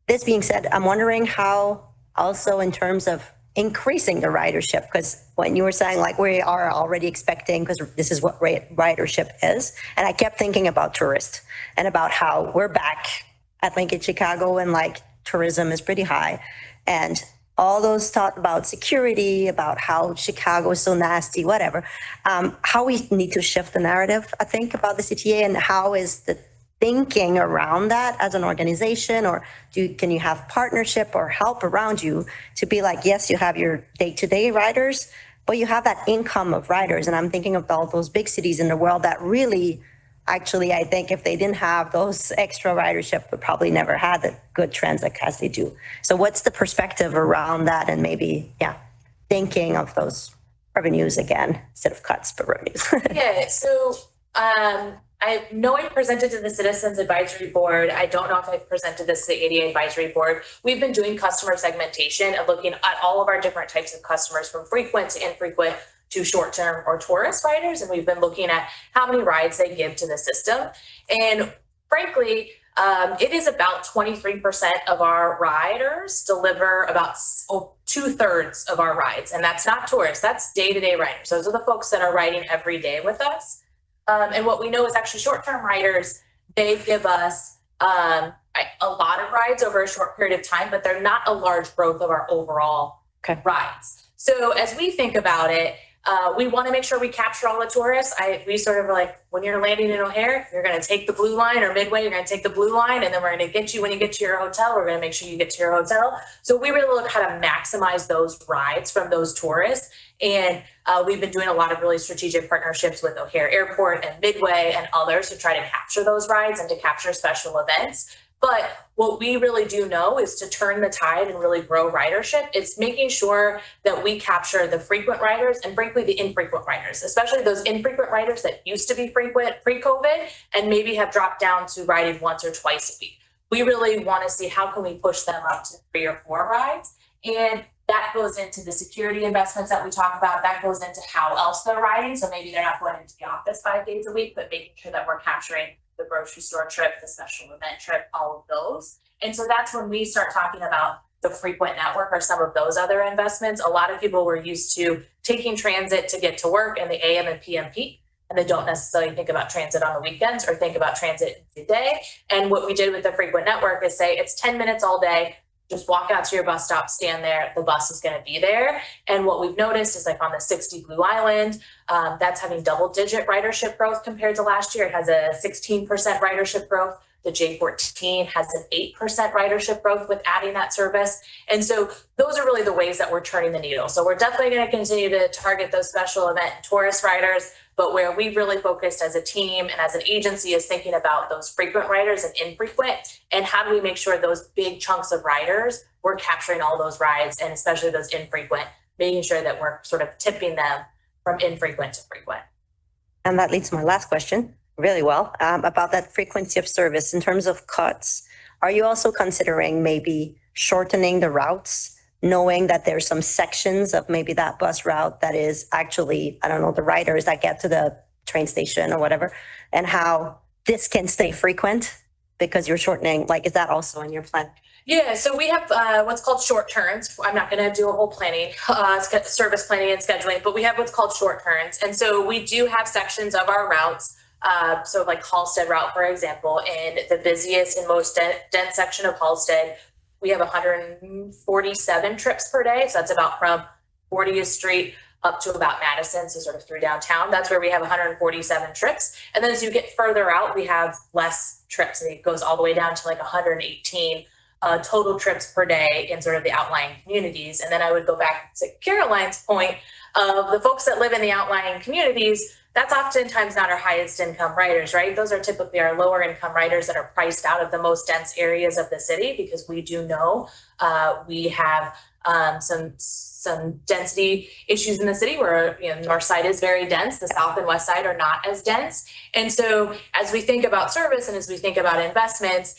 This being said, I'm wondering how also in terms of increasing the ridership, because when you were saying like we are already expecting, because this is what ridership is, and I kept thinking about tourists and about how we're back at Lincoln, Chicago, and like tourism is pretty high, and all those thought about security, about how Chicago is so nasty, whatever, how we need to shift the narrative, I think, about the CTA, and how is the thinking around that as an organization, or can you have partnership or help around you to be like, yes, you have your day-to-day riders, but you have that income of riders. And I'm thinking of all those big cities in the world that really, actually, I think if they didn't have those extra ridership, would probably never had the good transit as they do. So what's the perspective around that? And maybe, thinking of those revenues again, instead of cuts, but revenues? Yeah, so I know I presented to the Citizens Advisory Board. I don't know if I've presented this to the ADA Advisory Board. We've been doing customer segmentation and looking at all of our different types of customers, from frequent to infrequent to short-term or tourist riders. And we've been looking at how many rides they give to the system. And frankly, it is about 23% of our riders deliver about 2/3 of our rides. And that's not tourists, that's day-to-day riders. Those are the folks that are riding every day with us. And what we know is actually short-term riders, they give us a lot of rides over a short period of time, but they're not a large growth of our overall rides. So as we think about it, we want to make sure we capture all the tourists. We sort of like, when you're landing in O'Hare, you're going to take the blue line, or Midway, you're going to take the blue line, and then we're going to get you when you get to your hotel. We're going to make sure you get to your hotel. So we really look how to maximize those rides from those tourists. And we've been doing a lot of really strategic partnerships with O'Hare Airport and Midway and others to try to capture those rides and to capture special events. But what we really do know is to turn the tide and really grow ridership. It's making sure that we capture the frequent riders and frankly the infrequent riders, especially those infrequent riders that used to be frequent pre-COVID and maybe have dropped down to riding once or twice a week. We really want to see how can we push them up to 3 or 4 rides. And that goes into the security investments that we talk about. That goes into how else they're riding. So maybe they're not going into the office 5 days a week, but making sure that we're capturing the grocery store trip, the special event trip, all of those. And so that's when we start talking about the frequent network or some of those other investments. A lot of people were used to taking transit to get to work in the AM and PM peak, and they don't necessarily think about transit on the weekends or think about transit in the day. And what we did with the frequent network is say it's 10 minutes all day. Just walk out to your bus stop, stand there, the bus is going to be there. And what we've noticed is like on the 60 Blue Island, that's having double-digit ridership growth compared to last year. It has a 16% ridership growth. The J14 has an 8% ridership growth with adding that service. And so those are really the ways that we're turning the needle. So we're definitely going to continue to target those special event and tourist riders, but where we've really focused as a team and as an agency is thinking about those frequent riders and infrequent, and how do we make sure those big chunks of riders, we're capturing all those rides, and especially those infrequent, making sure that we're sort of tipping them from infrequent to frequent. And that leads to my last question really well, about that frequency of service in terms of cuts. Are you also considering maybe shortening the routes, knowing that there's some sections of maybe that bus route that is actually, I don't know, the riders that get to the train station or whatever, and how this can stay frequent because you're shortening, like, is that also in your plan? Yeah, so we have what's called short turns. I'm not going to do a whole planning, service planning and scheduling, but we have what's called short turns. And so we do have sections of our routes. So like Halsted route, for example, in the busiest and most dense section of Halsted, we have 147 trips per day. So that's about from 40th Street up to about Madison, so sort of through downtown. That's where we have 147 trips. And then as you get further out, we have less trips. And it goes all the way down to like 118 total trips per day in sort of the outlying communities. And then I would go back to Caroline's point of the folks that live in the outlying communities. That's oftentimes not our highest income riders, right? Those are typically our lower income riders that are priced out of the most dense areas of the city, because we do know we have some density issues in the city where, you know, north side is very dense, the south and west side are not as dense. And so as we think about service and as we think about investments,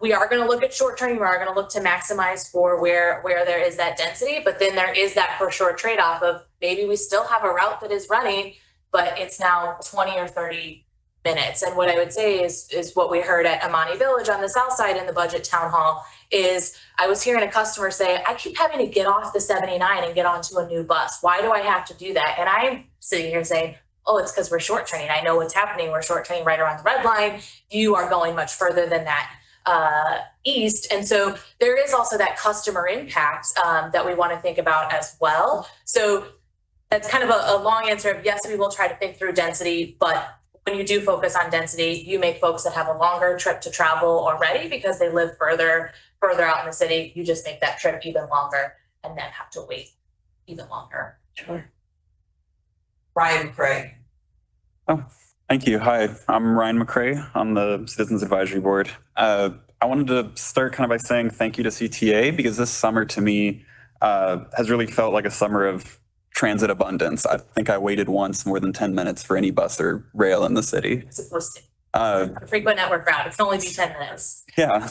we are going to look at short term. We are going to look to maximize for where there is that density, but then there is that for sure trade-off of maybe we still have a route that is running, but it's now 20 or 30 minutes. And what I would say is what we heard at Amani Village on the south side in the budget town hall is I was hearing a customer say, I keep having to get off the 79 and get onto a new bus. Why do I have to do that? And I'm sitting here saying, oh, it's because we're short training. I know what's happening. We're short training right around the red line. You are going much further than that east. And so there is also that customer impact that we want to think about as well. So that's kind of a long answer of yes, we will try to think through density, but when you do focus on density, you make folks that have a longer trip to travel already because they live further out in the city. You just make that trip even longer and then have to wait even longer. Sure. Ryan McCray. Oh, thank you. Hi, I'm Ryan McCray on the Citizens Advisory Board. I wanted to start kind of by saying thank you to CTA, because this summer to me has really felt like a summer of transit abundance. I think I waited once more than 10 minutes for any bus or rail in the city. It's supposed to. Uh, A frequent network route. It can only be 10 minutes. yeah.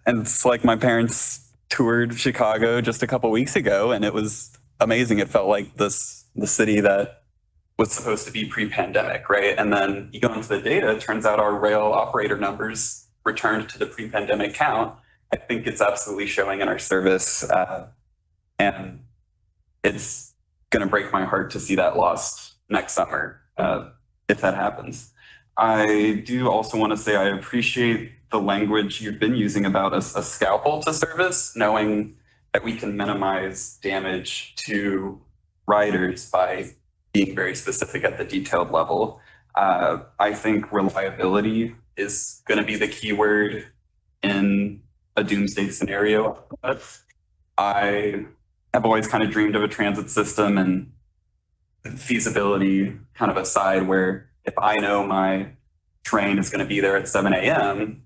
And it's like my parents toured Chicago just a couple weeks ago, and it was amazing. It felt like the city that was supposed to be pre-pandemic, right? And then you go into the data, it turns out our rail operator numbers returned to the pre-pandemic count. I think it's absolutely showing in our service. And it's going to break my heart to see that lost next summer, if that happens. I do also want to say I appreciate the language you've been using about a scalpel to service, knowing that we can minimize damage to riders by being very specific at the detailed level. I think reliability is going to be the key word in a doomsday scenario. But I have always kind of dreamed of a transit system, and feasibility kind of aside, where if I know my train is going to be there at 7 a.m.,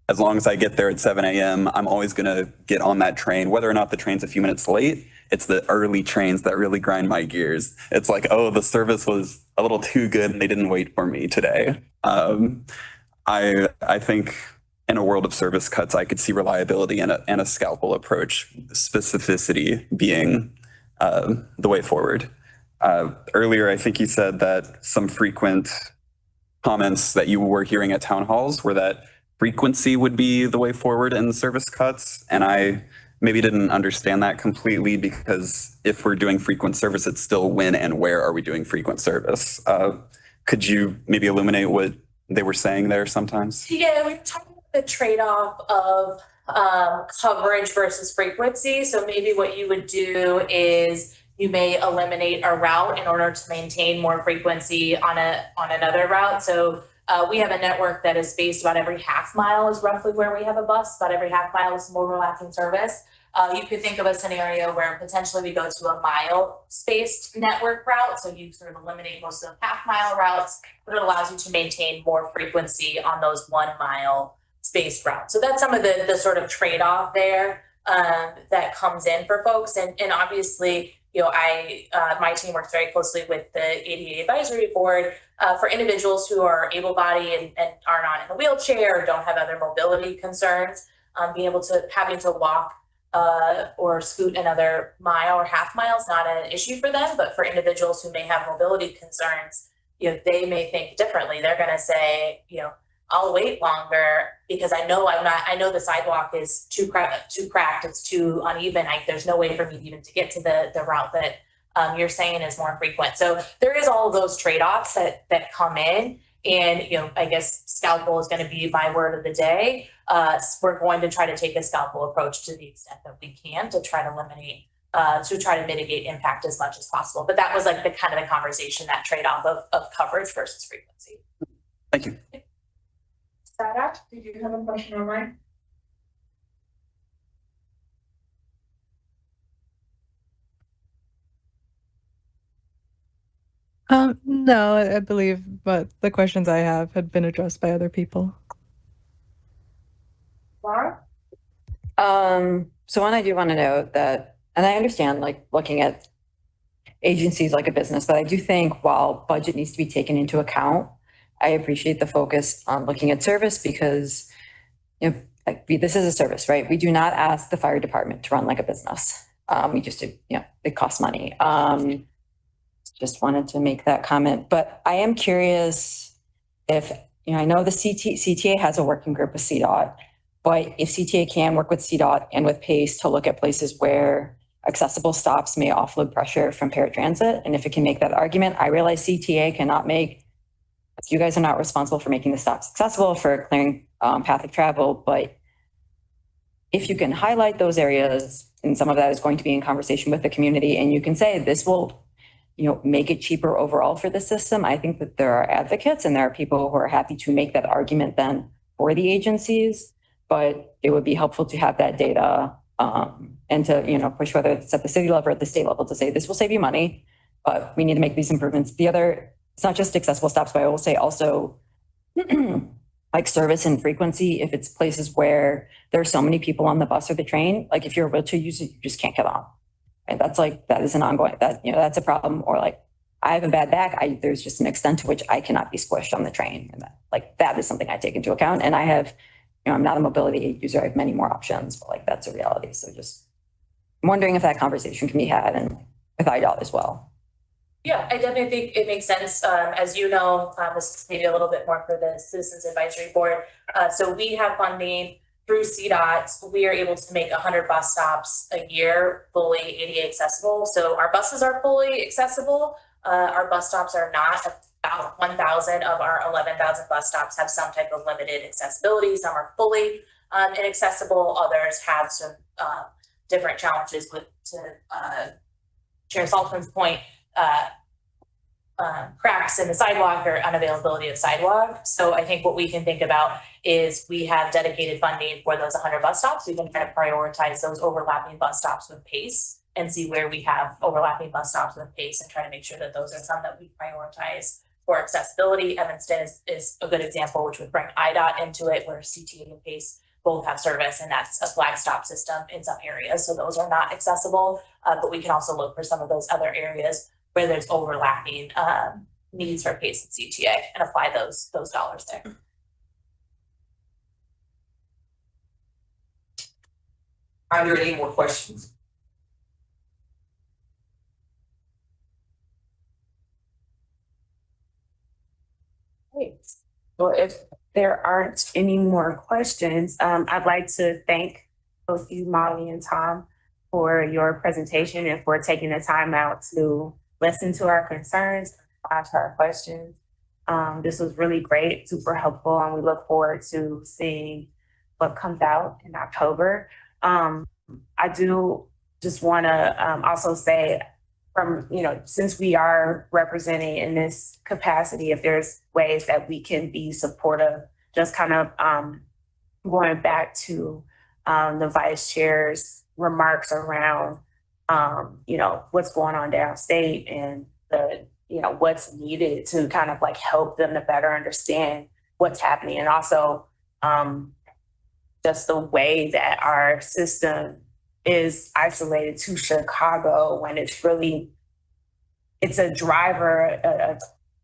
as long as I get there at 7 a.m., I'm always going to get on that train, whether or not the train's a few minutes late. It's the early trains that really grind my gears. It's like, oh, the service was a little too good and they didn't wait for me today. I think in a world of service cuts, I could see reliability and a scalpel approach, specificity being the way forward. Earlier, I think you said that some frequent comments that you were hearing at town halls were that frequency would be the way forward in service cuts. And I maybe didn't understand that completely, because if we're doing frequent service, it's still when and where are we doing frequent service? Could you maybe illuminate what they were saying there sometimes? Yeah, we're talking about the trade-off of coverage versus frequency. So maybe what you would do is you may eliminate a route in order to maintain more frequency on another route. So we have a network that is spaced about every half mile is roughly where we have a bus, about every half mile is some overlapping service. You could think of a scenario where potentially we go to a mile spaced network route. So you sort of eliminate most of the half mile routes, but it allows you to maintain more frequency on those 1 mile spaced routes. So that's some of the sort of trade-off there that comes in for folks. And obviously, you know, my team works very closely with the ADA Advisory Board for individuals who are able-bodied and are not in a wheelchair or don't have other mobility concerns. Being able to having to walk or scoot another mile or half mile is not an issue for them, but for individuals who may have mobility concerns, you know, they may think differently. They're going to say, you know, I'll wait longer because I know the sidewalk is too cracked, it's too uneven. There's no way for me even to get to the route that you're saying is more frequent. So there is all of those trade-offs that come in. And, you know, I guess scalpel is going to be my word of the day. We're going to try to take a scalpel approach to the extent that we can to try to eliminate, to try to mitigate impact as much as possible. But that was like the kind of the conversation, that trade-off of coverage versus frequency. Thank you. Sarah, did you have a question online? No, I believe, but the questions I have had been addressed by other people. Laura? So one, I do want to note that, and I understand like looking at agencies like a business, but I do think while budget needs to be taken into account, I appreciate the focus on looking at service because, you know, like this is a service, right? We do not ask the fire department to run like a business. We just do, you know, it costs money. Just wanted to make that comment, but I am curious if, you know, I know the CTA has a working group with CDOT, but if CTA can work with CDOT and with PACE to look at places where accessible stops may offload pressure from paratransit, and if it can make that argument, I realize CTA cannot make, you guys are not responsible for making the stops accessible, for clearing path of travel, but if you can highlight those areas, and some of that is going to be in conversation with the community, and you can say this will, you know, make it cheaper overall for the system. I think that there are advocates and there are people who are happy to make that argument then for the agencies, but it would be helpful to have that data and to, you know, push whether it's at the city level or at the state level to say this will save you money, but we need to make these improvements. The other, it's not just accessible stops, but I will say also like service and frequency. If it's places where there are so many people on the bus or the train, like if you're a wheelchair user, you just can't get on. And that's like, that is an ongoing, that, that's a problem. Or like, I have a bad back. There's just an extent to which I cannot be squished on the train. And that is something I take into account. And I have, I'm not a mobility user. I have many more options, but like, that's a reality. So just I'm wondering if that conversation can be had and with IDOT as well. Yeah, I definitely think it makes sense. As you know, this is maybe a little bit more for the Citizens Advisory Board. So we have funding through CDOT. We are able to make 100 bus stops a year fully ADA accessible. So our buses are fully accessible. Our bus stops are not. About 1,000 of our 11,000 bus stops have some type of limited accessibility. Some are fully inaccessible. Others have some different challenges with, to Chair Saltzman's point, cracks in the sidewalk or unavailability of sidewalk. So I think what we can think about is we have dedicated funding for those 100 bus stops. We can try to prioritize those overlapping bus stops with PACE and see where we have overlapping bus stops with PACE and try to make sure that those are some that we prioritize for accessibility. Evanston is a good example, which would bring IDOT into it, where CTA and PACE both have service, and that's a flag stop system in some areas. So those are not accessible, but we can also look for some of those other areas where there's overlapping needs for PACE and CTA and apply those dollars there. Are there any more questions? Great. Well, if there aren't any more questions, I'd like to thank both you, Molly and Tom, for your presentation and for taking the time out to listen to our concerns, answer our questions. This was really great, super helpful, and we look forward to seeing what comes out in October. I do just want to also say, from, since we are representing in this capacity, if there's ways that we can be supportive, just kind of going back to the vice chair's remarks around, what's going on downstate and the, what's needed to kind of like help them to better understand what's happening. And also just the way that our system is isolated to Chicago when it's a driver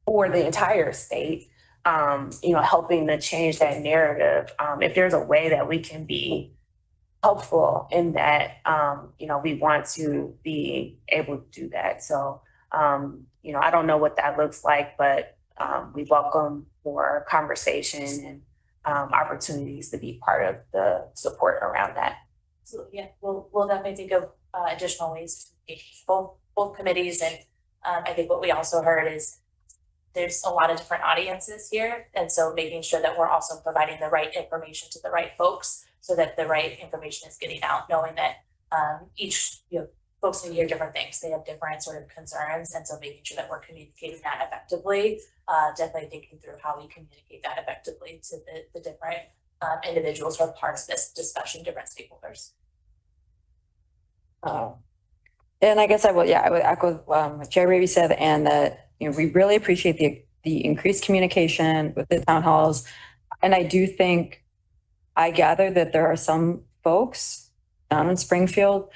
for the entire state, helping to change that narrative. If there's a way that we can be helpful in that, we want to be able to do that. So, I don't know what that looks like, but we welcome more conversation and opportunities to be part of the support around that. Absolutely, yeah. We'll definitely think of additional ways to engage both committees. And I think what we also heard is there's a lot of different audiences here. And so making sure that we're also providing the right information to the right folks so that the right information is getting out, knowing that each, folks can hear different things. They have different sort of concerns. And so making sure that we're communicating that effectively, definitely thinking through how we communicate that effectively to the different individuals who are part of this discussion, different stakeholders. And I guess I would echo what Chair Raby said, and that, we really appreciate the increased communication with the town halls. And I do think, I gather that there are some folks down in Springfield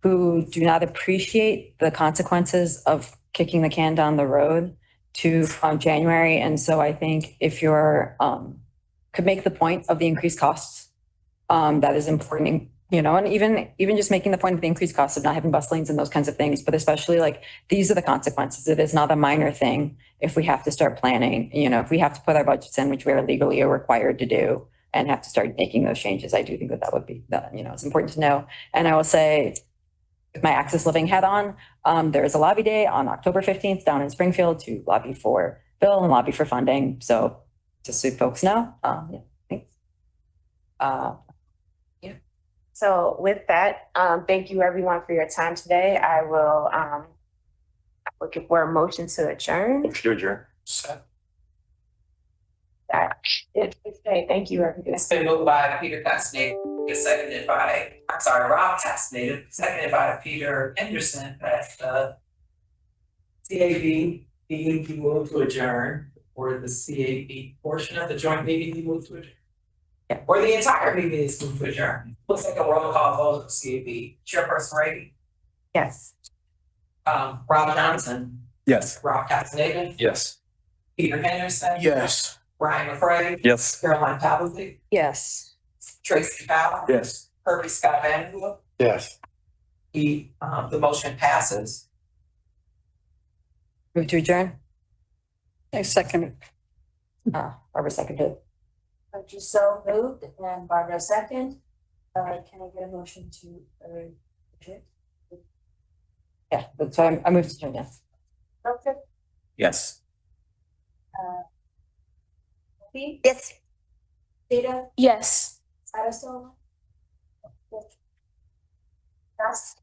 who do not appreciate the consequences of kicking the can down the road to January. And so I think if you're could make the point of the increased costs, that is important, and even just making the point of the increased costs of not having bus lanes and those kinds of things, but especially like, these are the consequences. It is not a minor thing if we have to start planning, if we have to put our budgets in, which we are legally required to do, and have to start making those changes. I do think that would be, it's important to know. And I will say, with my Access Living hat on, there is a lobby day on October 15th down in Springfield to lobby for bill and lobby for funding. So just so folks know, thanks. So with that, thank you everyone for your time today. I will looking for a motion to adjourn. To adjourn. Thank you, everyone. It's been moved by Peter Castaneda, seconded by, Rob Castaneda, seconded by Peter Henderson, that CAB meeting be moved to adjourn, or the CAB portion of the joint meeting be moved to adjourn. Yeah. Or the entire meeting is moved to adjourn. Looks like a roll call vote of CAB. Chairperson Raby? Yes. Rob Johnson, Yes. Rob Castaneda, Yes. Peter Henderson. Yes. Brian McCray, Yes. Caroline Pavlik, Yes. Tracy Fowler. Yes. Kirby Scott Vanderbilt. Yes. The motion passes. Move to adjourn? I second. Barbara seconded. So moved and Barbara second. Can I get a motion to adjourn? Yeah, that's why I moved to adjourn, yes. Okay. Yes. Sophie, Yes. Data, Yes. Sarasota. Yes.